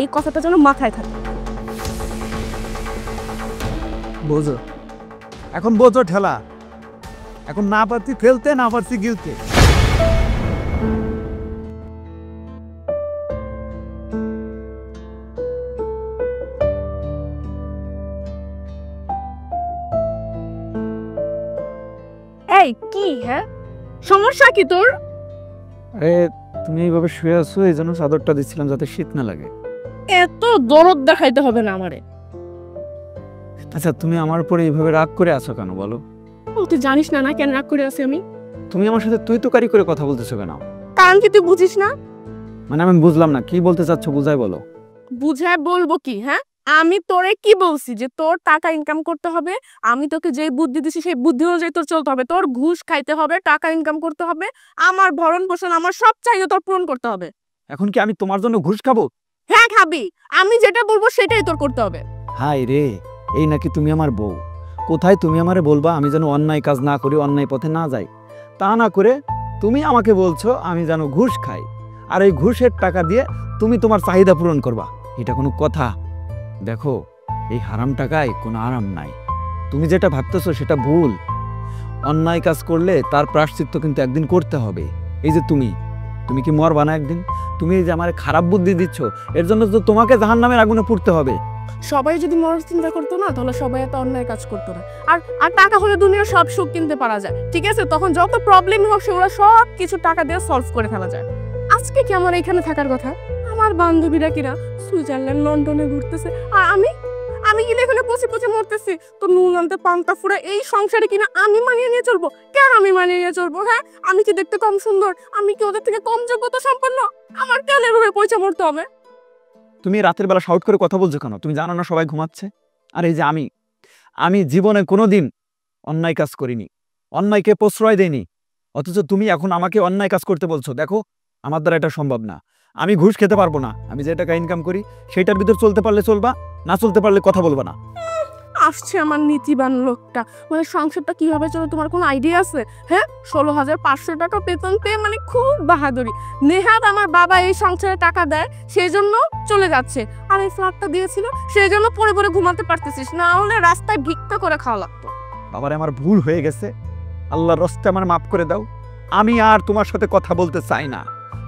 এই কথাটা যেন মাথায় থাকে। বোঝো, এখন বোঝো ঠেলা, এখন না পারছি ফেলতে, না পারছি গিলতে। এই কি, হ্যাঁ সমস্যা কি তোর? আরে তুমি এইভাবে শুয়ে আছো, এই জন্য চাদরটা দিচ্ছিলাম যাতে শীত না লাগে। এত দরদ দেখাইতে হবে না আমারে। আচ্ছা, তুমি আমার উপরে এইভাবে রাগ করে আছো কেন বলো? ও তুই জানিস না না কেন রাগ করে আছি আমি? তুমি আমার সাথে তুই তুকারি করে কথা বলতেছো কেন? কারণ কি তুই বুঝিস না? মানে আমি বুঝলাম না, কি বলতে চাচ্ছ বুঝাই বলো। বুঝায় বলবো কি? হ্যাঁ, আমি তোরে কি বলছি যে তোর টাকা ইনকাম করতে হবে, আমি তোকে যে বুদ্ধি দিছি সেই বুদ্ধি অনুযায়ী তোর চলতে হবে, তোর ঘুষ খাইতে হবে, টাকা ইনকাম করতে হবে, আমার ভরণ পোষণ, আমার সব চাহিদা তোর পূরণ করতে হবে। এখন কি আমি তোমার জন্য ঘুষ খাবো? হ্যাঁ খাবি, আমি যেটা বলবো সেটাই তোর করতে হবে। হাই রে, এই নাকি তুমি আমার বউ? কোথায় তুমি আমারে বলবা আমি যেন অন্যায় কাজ না করি, অন্যায় পথে না যাই, তা না করে তুমি আমাকে বলছো আমি যেন ঘুষ খাই, আর এই ঘুষের টাকা দিয়ে তুমি তোমার চাহিদা পূরণ করবা। এটা কোনো কথা? দেখো, এই হারাম টাকায় কোনো আরাম নাই। তুমি যেটা ভাবতেছো সেটা ভুল। অন্যায় কাজ করলে তার প্রায়শ্চিত্ত কিন্তু একদিন করতে হবে। এই যে তুমি কি মরবা না একদিন? তুমি এই যে আমার খারাপ বুদ্ধি দিচ্ছ, এর জন্য তো তোমাকে জাহান্নামের আগুনে পুড়তে হবে। সবাই যদি মরার চিন্তা করতো না, তাহলে সবাই এত অন্যায় কাজ করতো না। আর টাকা হলে দুনিয়ার সব সুখ কিনতে পারা যায়, ঠিক আছে? তখন যত প্রবলেম হোক সেগুলো সব কিছু টাকা দিয়ে সলভ করে ফেলা যায়। আজকে কি আমার এখানে থাকার কথা? আমার বান্ধবীরা কিনা সুইজারল্যান্ড, লন্ডনে ঘুরতেছে, আর আমি গিয়ে এখানে পচে মরতেছি। তো নুন আনতে পান্তা ফুরা এই সংসারে কিনা আমি মানিয়ে নিয়ে চলবো? কেন আমি মানিয়ে নিয়ে চলবো? হ্যাঁ, আমি কি দেখতে কম সুন্দর? আমি কি ওদের থেকে কম যোগ্যতা সম্পন্ন? আমার কেন এভাবে পয়সা মরতে হবে? তুমি রাতের বেলা শাউট করে কথা বলছো কেন? তুমি জানো না সবাই ঘুমাচ্ছে? আর এই যে আমি জীবনে কোনোদিন অন্যায় কাজ করিনি, অন্যায়কে প্রশ্রয় দেইনি, অথচ তুমি এখন আমাকে অন্যায় কাজ করতে বলছো। দেখো, আমার দ্বারা এটা সম্ভব না। আমি ঘুষ খেতে পারবো না। আমি যে টাকা ইনকাম করি সেটার ভিতর চলতে পারলে চলবা, না চলতে পারলে কথা বলবা না। আসছে আমার নীতিবান লোকটা, মানে সংসারটা কিভাবে চলে তোমার কোনো আইডিয়া আছে? হ্যাঁ, 16,500 টাকা বেতন পেয়ে মানে খুব বাহাদুরি। নেহাত আমার বাবা এই সংসারে টাকা দেয়, সেই জন্য চলে যাচ্ছে। আর এই ফ্ল্যাটটা দিয়েছিল সেই জন্য পরে পরে ঘুমাতে পারতেছিস, না হলে রাস্তায় ভিক্ষা করে খাওয়া লাগতো। বাবারে, আমার ভুল হয়ে গেছে, আল্লাহর রাস্তে আমার মাফ করে দাও। আমি আর তোমার সাথে কথা বলতে চাই না।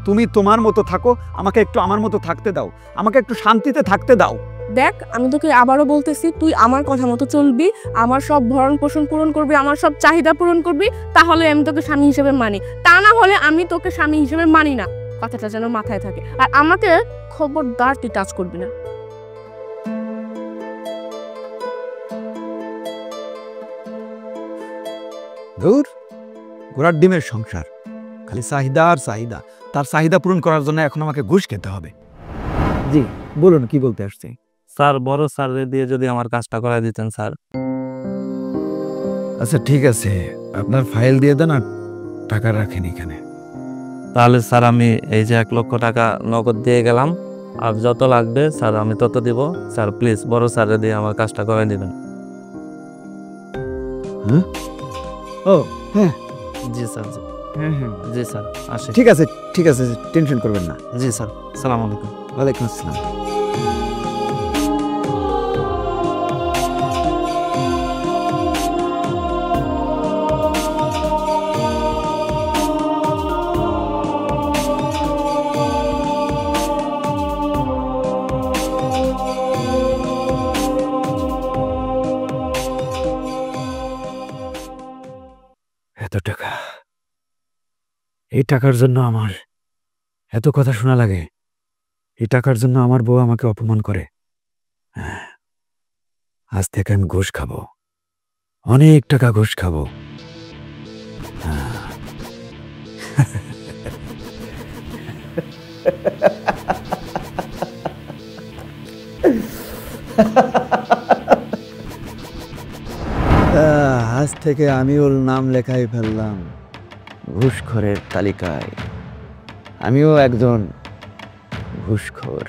তুমি তোমার মতো থাকো, আমাকে একটু আমার মতো থাকতে দাও, আমাকে একটু শান্তিতে থাকতে দাও। দেখ, আমি তোকে আবারও বলতেছি, তুই আমার কথা মতো চলবি, আমার সব ভরণ পোষণ পূরণ করবি, আমার সব চাহিদা পূরণ করবি, তাহলে আমি তোকে স্বামী হিসেবে মানি। তা না হলে আমি তোকে স্বামী হিসেবে মানি না। কথাটা যেন মাথায় থাকে। আর আমাকে খবরদার তুই টাচ করবি না। ধুর, ঘোড়ার ডিমের সংসার, খালি চাহিদা আর চাহিদা। তার চাহিদা পূরণ করার জন্য এখন আমাকে ঘুষ খেতে হবে। জি বলুন, কি বলতে আসছে? স্যার, বড় স্যার দিয়ে যদি আমার কাজটা করাই দিতেন স্যার। আচ্ছা ঠিক আছে, আপনার ফাইল দিয়ে দেন, আর টাকা রাখেন এখানে। তাহলে স্যার আমি এই যে 1 লক্ষ টাকা নগদ দিয়ে গেলাম, আর যত লাগবে স্যার আমি তত দিব। স্যার প্লিজ বড় স্যার দিয়ে আমার কাজটা করাই দিবেন। ও হ্যাঁ, জি স্যার। হ্যাঁ হ্যাঁ, জি স্যার, আসি। ঠিক আছে ঠিক আছে, টেনশন করবেন না। জি স্যার, আসসালামু আলাইকুম। ওয়ালাইকুম আসসালাম। এত টাকা, এই টাকার জন্য আমার এত কথা শোনা লাগে। এই টাকার জন্য আমার বউ আমাকে অপমান করে। হ্যাঁ, আজ থেকে আমি ঘুষ খাবো, অনেক টাকা ঘুষ খাবো। আজ থেকে আমি ওর নাম লেখাই ফেললাম ঘুষখোরের তালিকায়। আমিও একজন ঘুষখোর।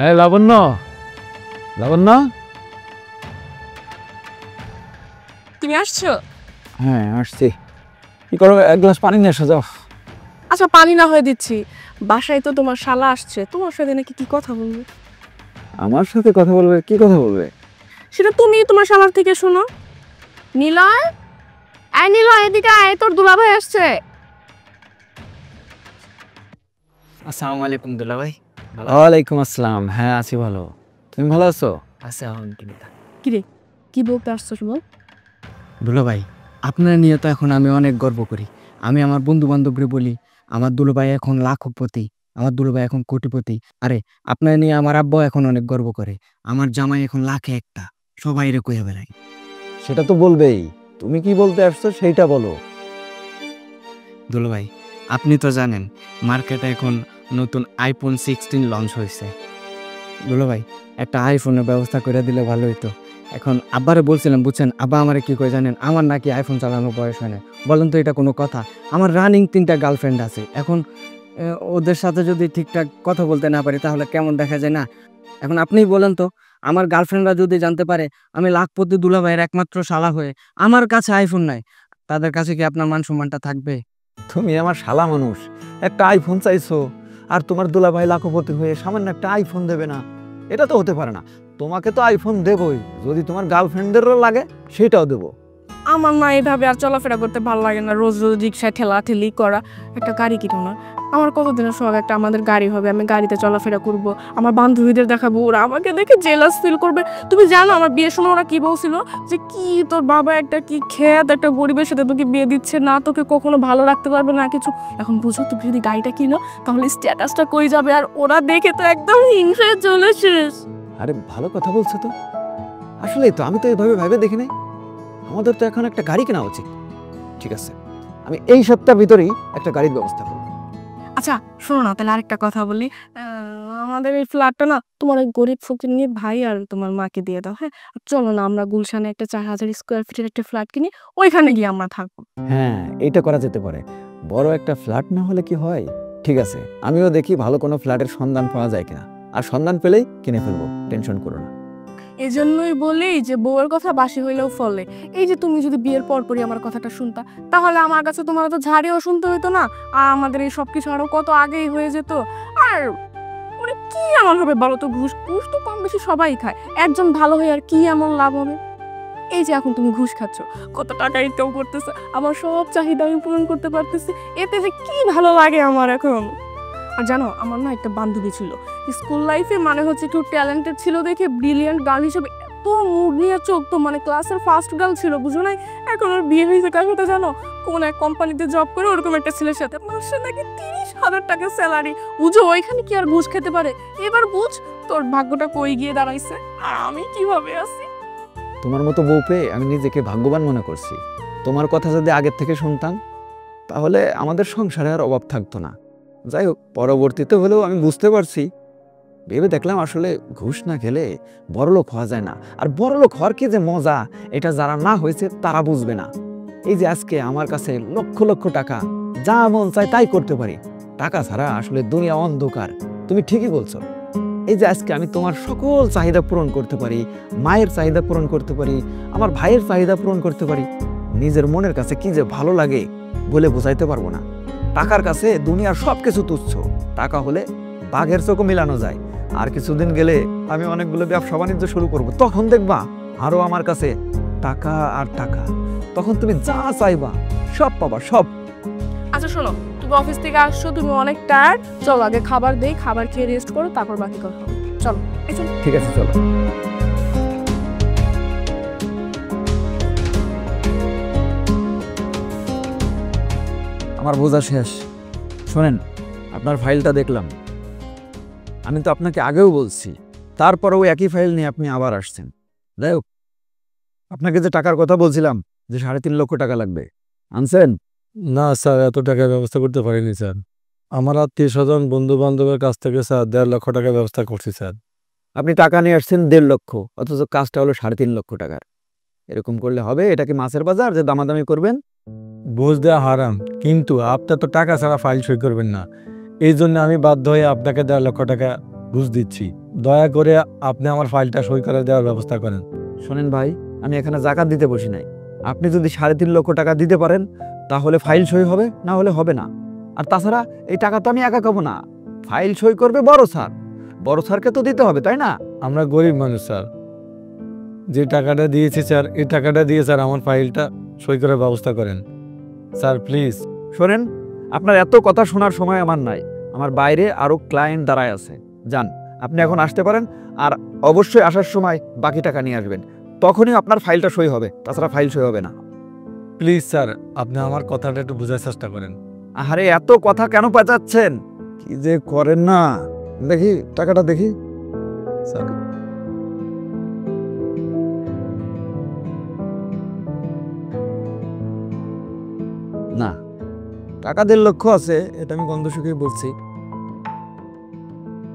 এই লাবণ্য, লাবণ্য, তুমি আসছো? হ্যাঁ আসছি। কি করো, এক গ্লাস পানি নিয়ে এসো যাও। আচ্ছা পানি না হয়ে দিচ্ছি। বাসায় তো তোমার শালা আসছে, তোমার সাথে নাকি কি কথা বলবে? আমার সাথে কথা বলবে? কি কথা বলবে? সেটা তুমি তোমার শালার থেকে শোনো। নিলয়, এই নিলয় এদিকে আয়, তোর দুলাভাই আসছে। আসসালামু আলাইকুম দুলা ভাই। ওয়ালাইকুম আসসালাম। হ্যাঁ আছি ভালো, তুমি ভালো আছো? আচ্ছা আলহামদুলিল্লাহ। কিরে কি বলতে আসছো বল? দুলা ভাই, আপনার নিয়ে তো এখন আমি অনেক গর্ব করি। আমি আমার বন্ধু বান্ধবরে বলি আমার দুলা ভাই এখন লাখপতি, আমার দুলা ভাই এখন কোটিপতি। আরে আপনার নিয়ে আমার আব্বা এখন অনেক গর্ব করে। আমার জামাই এখন লাখে একটা, সবাই রে কইয়া বেড়ায়। সেটা তো বলবেই, তুমি কি বলতে আসছো সেইটা বলো। দুলা ভাই, আপনি তো জানেন মার্কেটে এখন নতুন আইফোন 16 লঞ্চ হয়েছে। দুলা ভাই, একটা আইফোনের ব্যবস্থা করে দিলে ভালো হইতো। এখন আব্বারে বলছিলাম, বুঝছেন আব্বা আমারে কি কই জানেন, আমার নাকি আইফোন চালানোর বয়স হয় না। বলেন তো এটা কোনো কথা? আমার রানিং 3টা গার্লফ্রেন্ড আছে। এখন ওদের সাথে যদি ঠিকঠাক কথা বলতে না পারি তাহলে কেমন দেখা যায় না? এখন আপনিই বলেন তো, আমার গার্লফ্রেন্ডরা যদি জানতে পারে আমি লাখপতি দুলা ভাইয়ের একমাত্র শালা হয়ে আমার কাছে আইফোন নাই, তাদের কাছে কি আপনার মান সম্মানটা থাকবে? তুমি আমার শালা মানুষ, একটা আইফোন চাইছো, আর তোমার দুলাভাই লাখপতি হয়ে সামান্য একটা আইফোন দেবে না? এটা তো হতে পারে না। তোমাকে তো আইফোন দেবই, যদি তোমার গার্লফ্রেন্ডেরও লাগে সেটাও দেবো। আমার না এইভাবে আর চলাফেরা করতে ভালো লাগে না, রোজ রোজ রিক্সায় ঠেলাঠেলি করা। একটা গাড়ি কিনো না। আমার কতদিনের শখ একটা আমাদের গাড়ি হবে, আমি গাড়িতে চলাফেরা করব, আমার বান্ধবীদের দেখাবো, ওরা আমাকে দেখে জেলাস ফিল করবে। তুমি জানো আমার বিয়ের সময় ওরা কি বলছিল, যে কি তোর বাবা একটা কি খেত, একটা গরিবের সাথে তোকে বিয়ে দিচ্ছে না, তোকে কখনো ভালো রাখতে পারবে না কিছু। এখন বুঝো, তুমি যদি গাড়িটা কিনো তাহলে স্ট্যাটাসটা কই যাবে, আর ওরা দেখে তো একদম হিংসে চলে শেষ। আরে ভালো কথা বলছো তো, আসলেই তো, আমি তো এইভাবে ভেবে দেখি নাই। আমাদের তো এখন একটা গাড়ি কেনা উচিত। ঠিক আছে, আমি এই সপ্তাহের ভিতরেই একটা গাড়ির ব্যবস্থা করব। আচ্ছা শোনো না, তাহলে আরেকটা কথা বলি। আমাদের এই ফ্ল্যাটটা না তোমার ওই গরিব ফকির নিয়ে ভাই আর তোমার মাকে দিয়ে দাও, হ্যাঁ? আর চলো না আমরা গুলশানে একটা 4000 স্কোয়ার ফিটের একটা ফ্ল্যাট কিনি, ওইখানে গিয়ে আমরা থাকবো। হ্যাঁ, এটা করা যেতে পারে। বড় একটা ফ্ল্যাট না হলে কি হয়? ঠিক আছে, আমিও দেখি ভালো কোনো ফ্ল্যাটের সন্ধান পাওয়া যায় কিনা, আর সন্ধান পেলেই কিনে ফেলবো, টেনশন করো না। এই জন্যই বলি যে বউয়ের কথা বাসি হইলেও ফলে। এই যে তুমি যদি বিয়ের পরপরই আমার কথাটা শুনতা, তাহলে আমার কাছে তোমার তো ঝাড়িও শুনতে হইতো না, আর আমাদের এই সব কিছু আরো কত আগেই হয়ে যেত। আর মানে কি এমন হবে বলো তো? ঘুষ ঘুষ তো কম বেশি সবাই খায়, একজন ভালো হয়ে আর কি এমন লাভ হবে? এই যে এখন তুমি ঘুষ খাচ্ছ, কত টাকা ইনকাম করতেছে, আমার সব চাহিদা আমি পূরণ করতে পারতেছি, এতে যে কি ভালো লাগে আমার এখন। আর জানো, আমার না একটা বান্ধবী ছিল স্কুল লাইফে, মানে হচ্ছে একটু ট্যালেন্টেড ছিল দেখে, ব্রিলিয়ান্ট গার্ল হিসেবে এত মুড নিয়ে চলতো, মানে ক্লাসের ফার্স্ট গার্ল ছিল, বুঝো নাই? এখন ওর বিয়ে হয়েছে কার সাথে জানো? কোন এক কোম্পানিতে জব করে ওরকম একটা ছেলের সাথে, মাসে নাকি 30,000 টাকা স্যালারি। বুঝো ওইখানে কি আর ঘুষ খেতে পারে? এবার বুঝ তোর ভাগ্যটা কই গিয়ে দাঁড়াইছে, আর আমি কিভাবে আছি। তোমার মতো বউ পেয়ে আমি নিজেকে ভাগ্যবান মনে করছি। তোমার কথা যদি আগের থেকে শুনতাম তাহলে আমাদের সংসারে আর অভাব থাকতো না। যাই হোক, পরবর্তীতে হলেও আমি বুঝতে পারছি, ভেবে দেখলাম আসলে ঘুষ না খেলে বড়লোক হওয়া যায় না। আর বড়লোক হওয়ার কি যে মজা, এটা যারা না হয়েছে তারা বুঝবে না। এই যে আজকে আমার কাছে লক্ষ লক্ষ টাকা, যা মন চায় তাই করতে পারি। টাকা ছাড়া আসলে দুনিয়া অন্ধকার। তুমি ঠিকই বলছো। এই যে আজকে আমি তোমার সকল চাহিদা পূরণ করতে পারি, মায়ের চাহিদা পূরণ করতে পারি, আমার ভাইয়ের চাহিদা পূরণ করতে পারি, নিজের মনের কাছে কি যে ভালো লাগে বলে বোঝাইতে পারবো না। টাকার কাছে দুনিয়ার সব কিছু তুচ্ছ। টাকা হলে বাঘের চোখও মিলানো যায়। আর কিছুদিন গেলে আমি অনেকগুলো ব্যবসা বাণিজ্য শুরু করব, তখন দেখবা আরো আমার কাছে টাকা আর টাকা। তখন তুমি যা চাইবা সব পাবা, সব। আচ্ছা শোনো, তুমি অফিস থেকে আসছো, তুমি অনেক টায়ার্ড, চলো আগে খাবার দেই, খাবার খেয়ে রেস্ট করো, তারপর বাকি কথা হবে। চলো এই চলো। ঠিক আছে চলো। আমার বোঝা শেষ। শোনেন, আপনার ফাইলটা দেখলাম, আমি তো আপনাকে আগেও বলছি, তারপরেও একই ফাইল নিয়ে আপনি আবার আসছেন। যাই হোক, আপনাকে যে টাকার কথা বলছিলাম যে 3.5 লক্ষ টাকা লাগবে, আনছেন? না স্যার, এত টাকার ব্যবস্থা করতে পারিনি স্যার। আমার আত্মীয় স্বজন বন্ধু বান্ধবের কাছ থেকে স্যার 1.5 লক্ষ টাকার ব্যবস্থা করছি স্যার। আপনি টাকা নিয়ে আসছেন 1.5 লক্ষ, অথচ কাজটা হলো 3.5 লক্ষ টাকার। এরকম করলে হবে? এটা কি মাছের বাজার যে দামাদামি করবেন? বুঝ দেওয়া হারাম, কিন্তু আপনার তো টাকা ছাড়া ফাইল সই করবেন না। এই জন্য আমি বাধ্য হয়ে আপনাকে 1.5 লক্ষ টাকা ঘুষ দিচ্ছি। দয়া করে আপনি আমার ফাইলটা সই করে দেওয়ার ব্যবস্থা করেন। শোনেন ভাই, আমি এখানে জাকাত দিতে বসি নাই। আপনি যদি 3.5 লক্ষ টাকা দিতে পারেন তাহলে ফাইল সই হবে, না হলে হবে না। আর তাছাড়া এই টাকা তো আমি একা খাবো না, ফাইল সই করবে বড় স্যার। বড় স্যারকে তো দিতে হবে, তাই না? আমরা গরিব মানুষ স্যার, যে টাকাটা দিয়েছি স্যার, এই টাকাটা দিয়ে স্যার আমার ফাইলটা সই করার ব্যবস্থা করেন স্যার, প্লিজ। শোনেন, আপনার এত কথা শোনার সময় আমার নাই, আমার বাইরে আরও ক্লায়েন্ট দাঁড়ায় আছে। যান, আপনি এখন আসতে পারেন, আর অবশ্যই আসার সময় বাকি টাকা নিয়ে আসবেন, তখনই আপনার ফাইলটা সই হবে, তাছাড়া ফাইল সই হবে না। প্লিজ স্যার, আপনি আমার কথাটা একটু বোঝার চেষ্টা করেন। আরে এত কথা কেন পেঁচাচ্ছেন? কি যে করেন না। দেখি টাকাটা দেখি। স্যার না, টাকা 1.5 লক্ষ আছে, এটা আমি গন্ধ শুকিয়ে বলছি।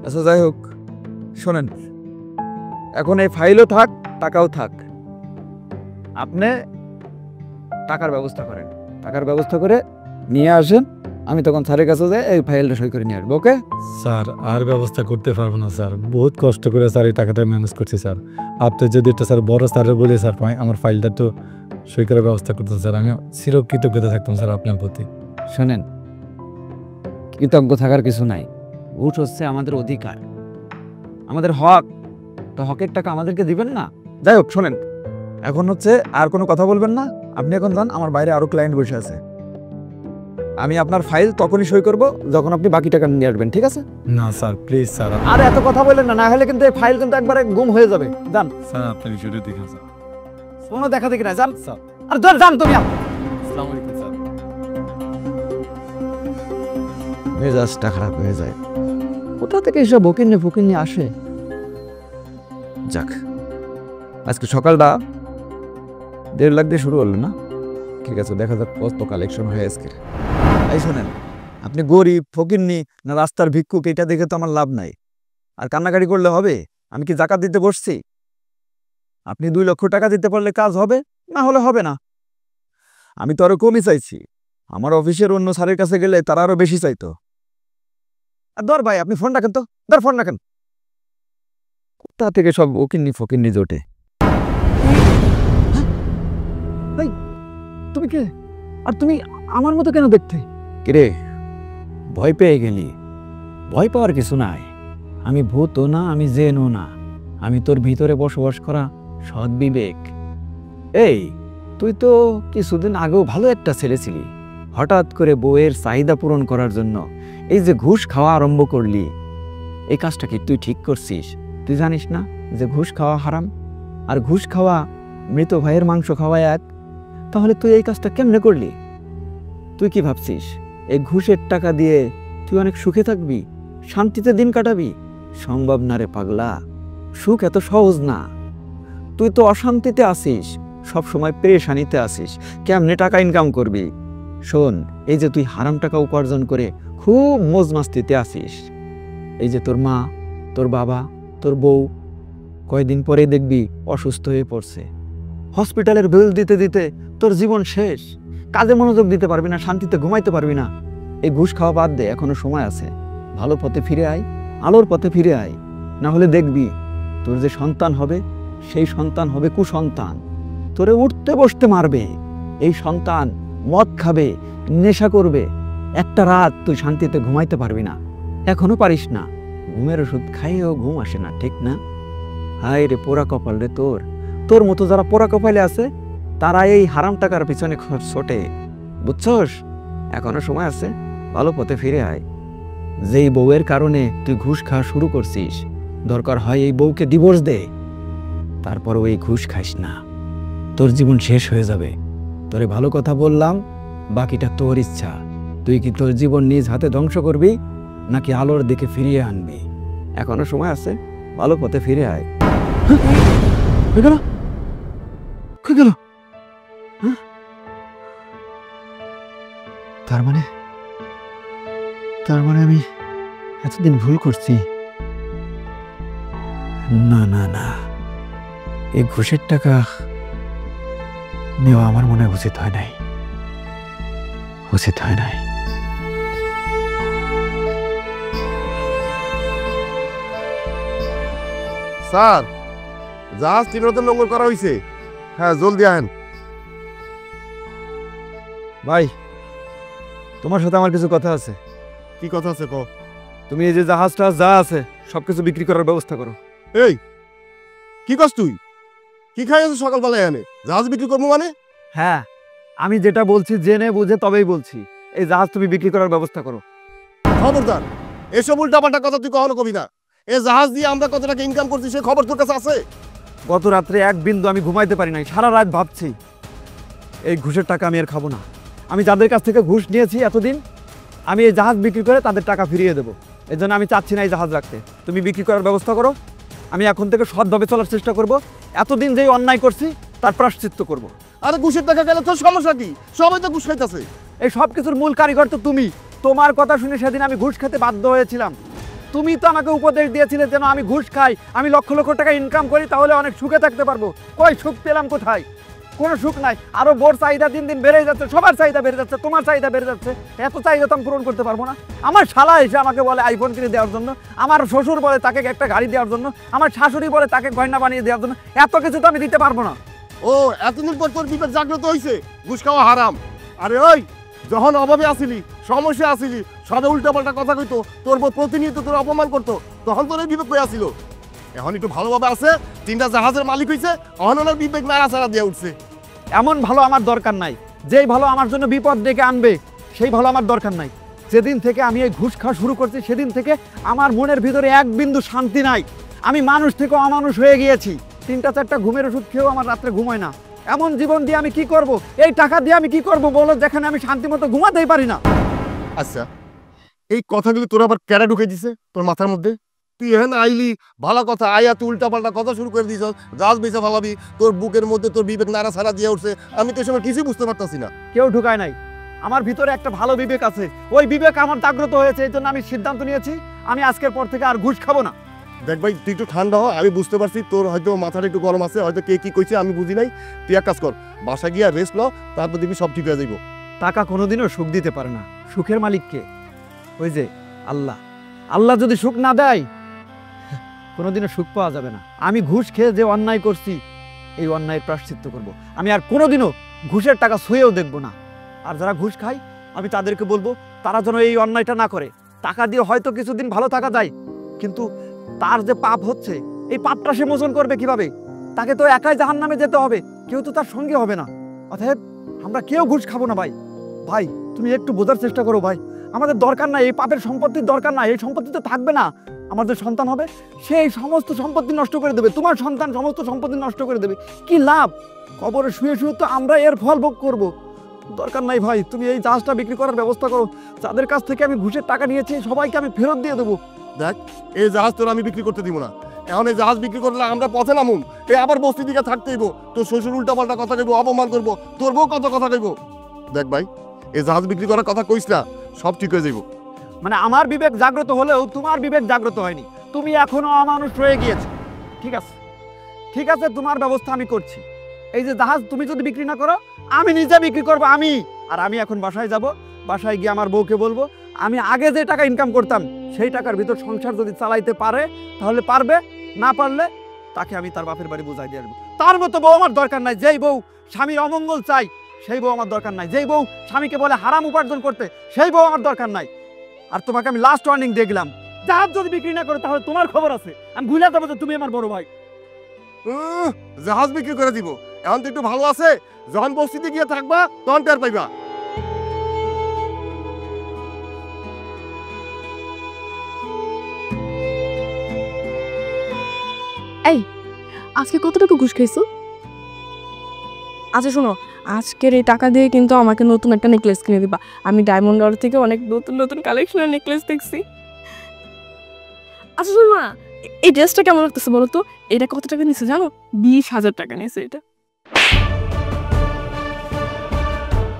আচ্ছা যাই হোক, শোনেন, এখন এই ফাইলও থাক, টাকাও থাক। আপনি টাকার ব্যবস্থা করেন, টাকার ব্যবস্থা করে নিয়ে আসেন, আমি তখন স্যারের কাছে যাই এই ফাইলটা সই করে নিয়ে আসবো। ওকে স্যার, আর ব্যবস্থা করতে পারবো না স্যার, বহুত কষ্ট করে স্যার এই টাকাটা ম্যানেজ করছি স্যার। আপনি যদি একটা স্যার বড় স্যারের বলে স্যার আমার ফাইলটা তো সই করার ব্যবস্থা করতেন স্যার, আমি চিরকৃতজ্ঞতা থাকতাম স্যার আপনার প্রতি। শোনেন, কৃতজ্ঞ থাকার কিছু নাই। ঘুষ হচ্ছে আমাদের অধিকার, আমাদের হক, তো হকের টাকা আমাদেরকে দিবেন না। যাই হোক, শোনেন, এখন হচ্ছে আর কোনো কথা বলবেন না, আপনি এখন যান, আমার বাইরে আরো ক্লায়েন্ট বসে আছে। আমি আপনার ফাইল তখনই সই করব যখন আপনি বাকি টাকা নিয়ে আসবেন, ঠিক আছে? না স্যার, প্লিজ স্যার। আর এত কথা বললেন না, না হলে কিন্তু এই ফাইল কিন্তু একবারে গুম হয়ে যাবে। যান স্যার, আপনি বিষয়টা দেখেন স্যার। কোনো দেখা দেখি না, যান স্যার। আর যান তুমি। আসসালামু আলাইকুম স্যার। মেজাজটা খারাপ হয়ে যায়, কোথা থেকে এসব ফকিন্নি আসে। যাক, আজকে সকালটা 1.5 লাখ দিয়ে শুরু হলো না? ঠিক আছে, দেখা যাক কত কালেকশন হয় আজকে। এই শোনেন, আপনি গরিব ফকিন্নি না রাস্তার ভিক্ষুক, এটা দেখে তো আমার লাভ নাই। আর কান্নাকাটি করলে হবে? আমি কি জাকাত দিতে বসছি? আপনি 2 লক্ষ টাকা দিতে পারলে কাজ হবে, না হলে হবে না। আমি তো আরো কমই চাইছি, আমার অফিসের অন্য স্যারের কাছে গেলে তারা আরো বেশি চাইতো। আর ধর ভাই, আপনি ফোন রাখেন তো, ধর ফোন রাখেন। কোথা থেকে সব ফকিন্নি জোটে। তুমি কে? আর তুমি আমার মতো কেন দেখতে? কিরে, ভয় পেয়ে গেলি? ভয় পাওয়ার কিছু নাই, আমি ভূতও না, আমি জেনও না, আমি তোর ভিতরে বসবাস করা সৎ বিবেক। এই, তুই তো কিছুদিন আগেও ভালো একটা ছেলে ছিলি, হঠাৎ করে বউয়ের চাহিদা পূরণ করার জন্য এই যে ঘুষ খাওয়া আরম্ভ করলি, এই কাজটা কি তুই ঠিক করছিস? তুই জানিস না যে ঘুষ খাওয়া হারাম, আর ঘুষ খাওয়া মৃত ভাইয়ের মাংস খাওয়া এক? তাহলে তুই এই কাজটা কেমনে করলি? তুই কি ভাবছিস এই ঘুষের টাকা দিয়ে তুই অনেক সুখে থাকবি, শান্তিতে দিন কাটাবি? সম্ভব না রে পাগলা, সুখ এত সহজ না। তুই তো অশান্তিতে আসিস, সব সময় পেরেশানিতে আসিস, কেমনে টাকা ইনকাম করবি? শোন, এই যে তুই হারাম টাকা উপার্জন করে খুব মজ মাস্তিতে আসিস, এই যে তোর মা, তোর বাবা, তোর বউ কয়দিন পরে দেখবি অসুস্থ হয়ে পড়ছে, হসপিটালের বিল দিতে দিতে তোর জীবন শেষ, কাজে মনোযোগ দিতে পারবি না, শান্তিতে ঘুমাইতে পারবি না। এই ঘুষ খাওয়া বাদ দে, এখনো সময় আছে, ভালো পথে ফিরে আয়, আলোর পথে ফিরে আয়। না হলে দেখবি তোর যে সন্তান হবে সেই সন্তান হবে কুসন্তান, তোরে উঠতে বসতে মারবে। এই সন্তান মদ খাবে, নেশা করবে, একটা রাত তুই শান্তিতে ঘুমাইতে পারবি না। এখনো পারিস না, ঘুমের ওষুধ খাইয়েও ঘুম আসে না, ঠিক না? হায় রে পোড়া কপাল রে তোর। তোর মতো যারা পোড়া কপালে আছে তারা এই হারাম টাকার পিছনে ছোটে, বুঝছস? এখনো সময় আছে, ভালো পথে ফিরে আয়। যেই বউয়ের কারণে তুই ঘুষ খাওয়া শুরু করছিস দরকার হয় এই বউকে ডিভোর্স দে, তারপর ওই ঘুষ খাইস না, তোর জীবন শেষ হয়ে যাবে। তোরে ভালো কথা বললাম, বাকিটা তোর ইচ্ছা। তুই কি তোর জীবন নিজ হাতে ধ্বংস করবি নাকি আলোর দিকে ফিরিয়ে আনবি? এখনো সময় আছে, ভালো পথে ফিরে আয়। হয়ে গেল, হয়ে গেল। তার মানে আমি এতদিন ভুল করছি। না না না, এই ঘুষের টাকা নেওয়া আমার মনে উচিত হয় নাই, উচিত হয় নাই। স্যার, জাহাজ তীরতে নোঙর করা হয়েছে। হ্যাঁ, জলদি আহেন। ভাই, তোমার সাথে আমার কিছু কথা আছে। কি কথা আছে ক? তুমি এই যে জাহাজটা যা আছে সবকিছু বিক্রি করার ব্যবস্থা করো। এই কি কস তুই? কি খাই আছো সকালবেলায় এনে? জাহাজ বিক্রি করবো মানে? হ্যাঁ, আমি যেটা বলছি জেনে বুঝে তবেই বলছি। এই জাহাজ তুমি বিক্রি করার ব্যবস্থা করো। খবরদার, এসব উল্টাপাল্টা কথা তুই কখনো কবি না। এই জাহাজ দিয়ে আমরা কত টাকা ইনকাম করছি সে খবর তোর কাছে আছে? গত রাত্রে এক বিন্দু আমি ঘুমাইতে পারি নাই, সারা রাত ভাবছি এই ঘুষের টাকা আমি আর খাবো না। আমি যাদের কাছ থেকে ঘুষ নিয়েছি এতদিন, আমি এই জাহাজ বিক্রি করে তাদের টাকা ফিরিয়ে দেবো। এই জন্য আমি চাচ্ছি না এই জাহাজ রাখতে। তুমি বিক্রি করার ব্যবস্থা করো, আমি এখন থেকে সৎভাবে চলার চেষ্টা করব। এতদিন যেই অন্যায় করছি তার প্রায়শ্চিত্ত করব। আরে ঘুষের টাকা গেলে তোর সমস্যা কি? সবাই তো ঘুষ খাইতেছে। এই সব কিছুর মূল কারিগর তো তুমি। তোমার কথা শুনে সেদিন আমি ঘুষ খেতে বাধ্য হয়েছিলাম। তুমি তো আমাকে উপদেশ দিয়েছিলে যেন আমি ঘুষ খাই, আমি লক্ষ লক্ষ টাকা ইনকাম করি, তাহলে অনেক সুখে থাকতে পারবো। কই সুখ পেলাম কোথায়? কোনো সুখ নাই। আরো বোর চাহিদা দিন দিন বেড়ে যাচ্ছে, সবার চাহিদা বেড়ে যাচ্ছে, তোমার চাহিদা বেড়ে যাচ্ছে। এত চাহিদা তো আমি পূরণ করতে পারবো না। আমার শালা এসে আমাকে বলে আইফোন কিনে দেওয়ার জন্য, আমার শ্বশুর বলে তাকে একটা গাড়ি দেওয়ার জন্য, আমার শাশুড়ি বলে তাকে গয়না বানিয়ে দেওয়ার জন্য। এত কিছু তো আমি দিতে পারবো না। ও, এতদিন পর তোর বিবেক জাগ্রত হয়েছে? ঘুষ খাওয়া হারাম। আরে ওই, যখন অভাবে আসিলি, সমস্যা আসিলি, সবে উল্টাপাল্টা কথা কইতো, তোর প্রতিনিয়ত তোর অপমান করতো, তখন তোর এই বিবেক কই আসিল? এখন একটু ভালোভাবে আছে, 3টা জাহাজের মালিক হয়েছে, অহনার বিবেক নাড়াচাড়া দিয়ে উঠছে। এমন ভালো আমার দরকার নাই, যেই ভালো আমার জন্য বিপদ ডেকে আনবে সেই ভালো আমার দরকার নাই। যেদিন থেকে আমি এই ঘুষ খাওয়া শুরু করছি সেদিন থেকে আমার মনের ভিতরে এক বিন্দু শান্তি নাই। আমি মানুষ থেকে অমানুষ হয়ে গিয়েছি। 3টা-4টা ঘুমের ওষুধ খেয়েও আমার রাত্রে ঘুমায় না। এমন জীবন দিয়ে আমি কি করব? এই টাকা দিয়ে আমি কি করব বলো, যেখানে আমি শান্তি মতো ঘুমাতেই পারি না। আচ্ছা, এই কথাগুলো তোর আবার কেডা ঢুকে দিছে তোর মাথার মধ্যে? তুই এখানে আইলি, ভালো কথা, আইয়া তুই উল্টাপাল্টা কথা শুরু করে দিছ, জাহাজ বেচা ভালাবি, তোর বুকের মধ্যে তোর বিবেক নাড়াচাড়া দিয়ে উঠছে। আমি তো এসব কিছুই বুঝতে পারতাছি না। কেউ ঢুকায় নাই, আমার ভিতরে একটা ভালো বিবেক আছে। ওই বিবেক আমার জাগ্রত হয়েছে, এই জন্য আমি সিদ্ধান্ত নিয়েছি আমি আজকের পর থেকে আর ঘুষ খাবো না। দেখ ভাই, তুই একটু ঠান্ডা হ। আমি বুঝতে পারছি তোর হয়তো মাথাটা একটু গরম আছে, হয়তো কে কি কইছে আমি বুঝি নাই। তুই এক কাজ কর, বাসা গিয়া রেস্ট ল, তারপর দেখবি সব ঠিক হয়ে যাইব। টাকা কোনোদিনও সুখ দিতে পারে না। সুখের মালিক কে? ওই যে আল্লাহ। আল্লাহ যদি সুখ না দেয় কোনোদিনও সুখ পাওয়া যাবে না। আমি ঘুষ খেয়ে যে অন্যায় করছি এই অন্যায়ের প্রায়শ্চিত্ত করব। আমি আর কোনোদিনও ঘুষের টাকা ছুঁয়েও দেখব না। আর যারা ঘুষ খায় আমি তাদেরকে বলবো তারা যেন এই অন্যায়টা না করে। টাকা দিয়ে হয়তো কিছুদিন ভালো থাকা যায়, কিন্তু তার যে পাপ হচ্ছে এই পাপটা সে মোচন করবে কিভাবে? তাকে তো একাই জাহান্নামে যেতে হবে, কেউ তো তার সঙ্গে হবে না। অতএব আমরা কেউ ঘুষ খাবো না। ভাই ভাই তুমি একটু বোঝার চেষ্টা করো ভাই। আমাদের দরকার নাই এই পাপের সম্পত্তির, দরকার নাই। এই সম্পত্তি তো থাকবে না। আমাদের সন্তান হবে, সেই সমস্ত সম্পত্তি নষ্ট করে দেবে। তোমার সন্তান সমস্ত সম্পত্তি নষ্ট করে দেবে। কি লাভ? কবরে শুয়ে শুয়ে তো আমরা এর ফল ভোগ করব। দরকার নাই ভাই, তুমি এই জাহাজটা বিক্রি করার ব্যবস্থা করো। যাদের কাছ থেকে আমি ঘুষের টাকা নিয়েছি সবাইকে আমি ফেরত দিয়ে দেবো। দেখ, এই জাহাজ তোর আমি বিক্রি করতে দিব না। এখন এই জাহাজ বিক্রি করলে আমরা পথে নামুম, এই আবার বস্তি দিকে থাকতেইব। তোর শ্বশুর উল্টাপাল্টা কথা কইব, অপমান করবো, তোর বউ কত কথা কইব। দেখ ভাই, এই জাহাজ বিক্রি করার কথা কইস না, সব ঠিক হয়ে যাইব। মানে আমার বিবেক জাগ্রত হলেও তোমার বিবেক জাগ্রত হয়নি। তুমি এখনো অমানুষ রয়ে গিয়েছো। ঠিক আছে, ঠিক আছে, তোমার ব্যবস্থা আমি করছি। এই যে জাহাজ তুমি যদি বিক্রি না করো আমি নিজে বিক্রি করবো। আর আমি এখন বাসায় যাব। বাসায় গিয়ে আমার বউকে বলবো আমি আগে যে টাকা ইনকাম করতাম সেই টাকার ভিতর সংসার যদি চালাইতে পারে তাহলে পারবে, না পারলে তাকে আমি তার বাপের বাড়ি বুঝাই দিয়ে আসবো। তার মতো বউ আমার দরকার নাই। যেই বউ স্বামীর অমঙ্গল চাই সেই বউ আমার দরকার নাই। যেই বউ স্বামীকে বলে হারাম উপার্জন করতে সেই বউ আমার দরকার নাই। আর তোমাকে আমি লাস্ট ওয়ার্নিং দেখলাম, জাহাজ যদি বিক্রি না করো তাহলে তোমার খবর আছে। আমি ভুলে যাবো যে তুমি আমার বড় ভাই। জাহাজ বিক্রি করে দিব। এখন তো একটু ভালো আছে, যখন বস্তিতে গিয়ে থাকবা তখন টের পাইবা। এই আজকে কত টাকা ঘুষ খাইছো? আচ্ছা শোনো, আজকের এই টাকা দিয়ে কিন্তু আমাকে নতুন একটা নেকলেস কিনে দিবা। আমি ডায়মন্ড রড থেকে অনেক নতুন নতুন কালেকশনের নেকলেস দেখছি। আচ্ছা শোনো না, এই ড্রেসটা কেমন লাগতেছে বলো তো? এটা কত টাকা নিছে জানো? 20,000 টাকা নিছে এটা।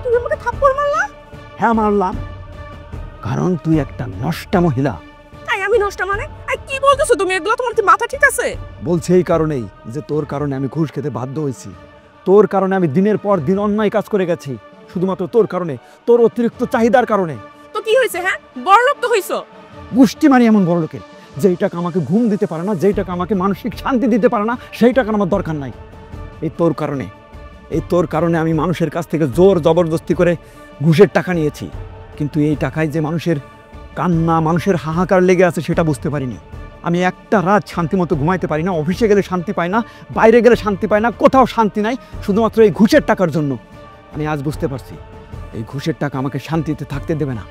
তুমি আমাকে থাপ্পড় মারলা? হ্যাঁ মারলাম, কারণ তুই একটা নষ্টা মহিলা। তাই আমি নষ্ট মানে? কি বলতেছো তুমি এগুলো? তোমার কি মাথা ঠিক আছে? বলছে এই কারণেই যে তোর কারণে আমি ঘুষ খেতে বাধ্য হয়েছি, তোর কারণে আমি দিনের পর দিন অন্যায় কাজ করে গেছি, শুধুমাত্র তোর কারণে, তোর অতিরিক্ত চাহিদার কারণে। তো কি হয়েছে? হ্যাঁ, বড়লোক তো হইছো। গোষ্ঠী মানে এমন বড় লোকের যেই টাকা আমাকে ঘুম দিতে পারে না, যেই টাকা আমাকে মানসিক শান্তি দিতে পারে না, সেই টাকা আমার দরকার নাই। এই তোর কারণে আমি মানুষের কাছ থেকে জোর জবরদস্তি করে ঘুষের টাকা নিয়েছি, কিন্তু এই টাকায় যে মানুষের কান্না, মানুষের হাহাকার লেগে আছে সেটা বুঝতে পারিনি। আমি একটা রাত শান্তি মতো ঘুমাইতে পারি না, অফিসে গেলে শান্তি পাই না, বাইরে গেলে শান্তি পাই না, কোথাও শান্তি নাই, শুধুমাত্র এই ঘুষের টাকার জন্য। আমি আজ বুঝতে পারছি এই ঘুষের টাকা আমাকে শান্তিতে থাকতে দেবে না।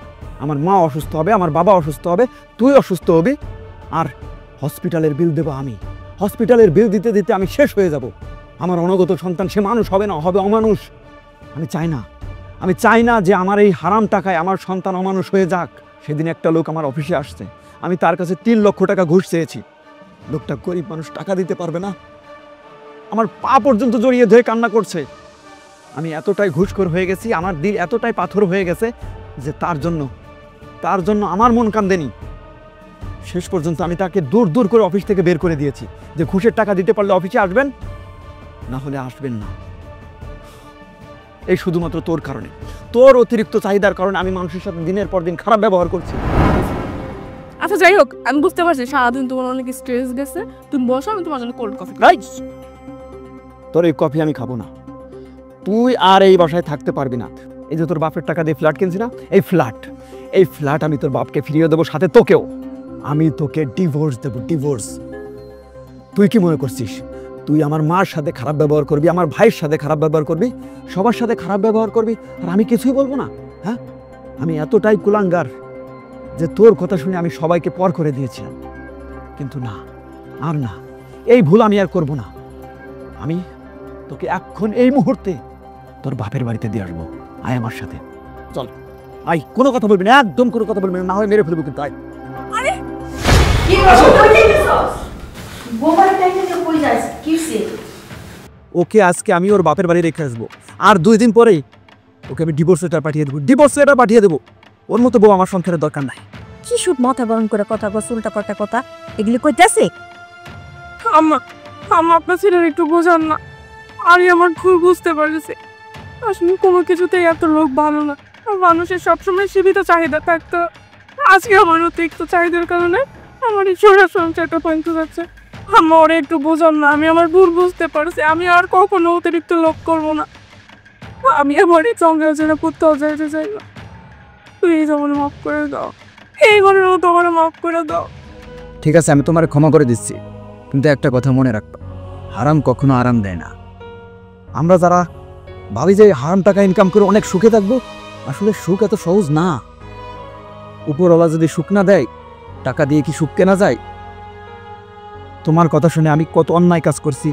আমার মা অসুস্থ হবে, আমার বাবা অসুস্থ হবে, তুই অসুস্থ হবি, আর হসপিটালের বিল দেবো আমি। হসপিটালের বিল দিতে দিতে আমি শেষ হয়ে যাব। আমার অনাগত সন্তান সে মানুষ হবে না, হবে অমানুষ। আমি চাই না যে আমার এই হারাম টাকায় আমার সন্তান অমানুষ হয়ে যাক। সেদিন একটা লোক আমার অফিসে আসছে, আমি তার কাছে 3 লক্ষ টাকা ঘুষ চেয়েছি। লোকটা গরিব মানুষ, টাকা দিতে পারবে না, আমার পা পর্যন্ত জড়িয়ে ধরে কান্না করছে। আমি এতটাই ঘুষখোর হয়ে গেছি, আমার দিল এতটাই পাথর হয়ে গেছে যে তার জন্য আমার মন কান্দেনি। শেষ পর্যন্ত আমি তাকে দূর দূর করে অফিস থেকে বের করে দিয়েছি যে ঘুষের টাকা দিতে পারলে অফিসে আসবেন, না হলে আসবেন না। এই শুধুমাত্র তোর কারণে, তোর অতিরিক্ত চাহিদার কারণে আমি মানুষের সাথে দিনের পর দিন খারাপ ব্যবহার করছি। আচ্ছা যাই হোক, আমি বুঝতে পারছি সারাদিন তোমার অনেক স্ট্রেস গেছে। তুমি বসো, আমি তোমার জন্য কোল্ড কফি। তোর এই কফি আমি খাবো না। তুই আর এই বাসায় থাকতে পারবি না। এই যে তোর বাপের টাকা দিয়ে ফ্ল্যাট কিনছি না, এই ফ্ল্যাট আমি তোর বাপকে ফিরিয়ে দেবো, সাথে তোকেও। আমি তোকে ডিভোর্স দেবো, ডিভোর্স। তুই কি মনে করছিস তুই আমার মার সাথে খারাপ ব্যবহার করবি, আমার ভাইয়ের সাথে খারাপ ব্যবহার করবি, সবার সাথে খারাপ ব্যবহার করবি, আর আমি কিছুই বলবো না? হ্যাঁ, আমি এতটাই কুলাঙ্গার যে তোর কথা শুনে আমি সবাইকে পর করে দিয়েছিলাম। কিন্তু না, আর না, এই ভুল আমি আর করবো না। আমি তোকে এখন এই মুহূর্তে তোর বাপের বাড়িতে দিয়ে আসবো। আয় আমার সাথে, চল। আয়, কোনো কথা বলবি না, একদম কোনো কথা বলবি না, না হয় মেরে ফেলবো কিন্তু। আয়। কি বলছো? কই যাইতেছস? বোমার টাইমে যে কই যাস? কিছে? ওকে আজকে আমি ওর বাপের বাড়ি রেখে আসবো, আর 2 দিন পরেই ওকে আমি ডিভোর্স লেটার পাঠিয়ে দেবো। ওর মতো বউ আমার সংসারের দরকার নাই। কি সব মাথা গরম করে কথা বলছ, উল্টা পাল্টা কথা এগুলি কইতাছে? আম্মা আপনার ছেলের একটু বোঝান না। আমি আমার ভুল বুঝতে পারছি। আসলে কোনো কিছুতেই এত লোক ভালো না। মানুষের সবসময় সীমিত চাহিদা থাকতো। আজকে আমার অতিরিক্ত চাহিদার কারণে আমার এই সোনার সংসারটা ভাঙতে যাচ্ছে। আম্মা ওরে একটু বোঝান না। আমি আমার ভুল বুঝতে পারছি। আমি আর কখনো অতিরিক্ত লোক করবো না। আমি আমার এই সংসার ছেড়ে কোথাও যাইতে চাই না। তুই এই জমানে মাফ করে দাও, এই ঘরেও তোমার মাফ করে দাও। ঠিক আছে, আমি তোমার ক্ষমা করে দিচ্ছি, কিন্তু একটা কথা মনে রাখবা, হারাম কখনো আরাম দেয় না। আমরা যারা ভাবি যে হারাম টাকা ইনকাম করে অনেক সুখে থাকবো, আসলে সুখ এত সহজ না। উপরওয়ালা যদি সুখ না দেয়, টাকা দিয়ে কি সুখ কেনা যায়? তোমার কথা শুনে আমি কত অন্যায় কাজ করছি,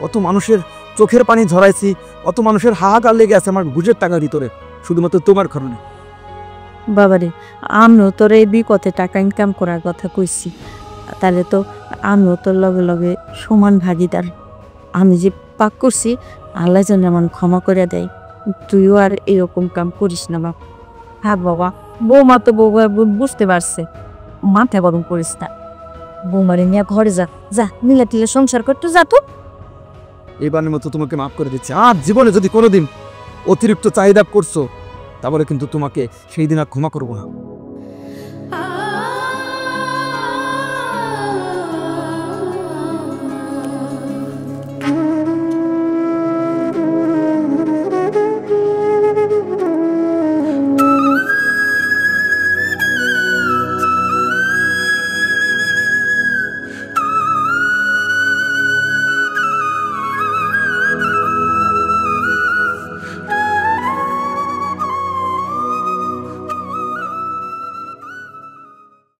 কত মানুষের চোখের পানি ঝরাইছি, কত মানুষের হাহাকার লেগে আছে আমার ঘুষের টাকার ভিতরে, শুধুমাত্র তোমার কারণে। বাবারে, আমিও তোর এই বিপদে টাকা ইনকাম করার কথা কইছি, তাহলে তো আমিও তোর লগে লগে সমান ভাগিদার। আমি যে পাক করছি, আল্লাহ যেন আমার ক্ষমা করে দেয়। তুইও আর এরকম কাম করিস না বাবা। হ্যাঁ বাবা, বৌমা তো বুঝতে পারছে, মাথা গরম করিস না। বৌমারে নিয়ে ঘরে যা, যা মিলা টিলে সংসার করতে যা। তো এবারের মতো তোমাকে মাফ করে দিচ্ছি। আর জীবনে যদি কোনোদিন অতিরিক্ত চাহিদা করছো, তাহলে কিন্তু তোমাকে সেই দিন আর ক্ষমা করবো না।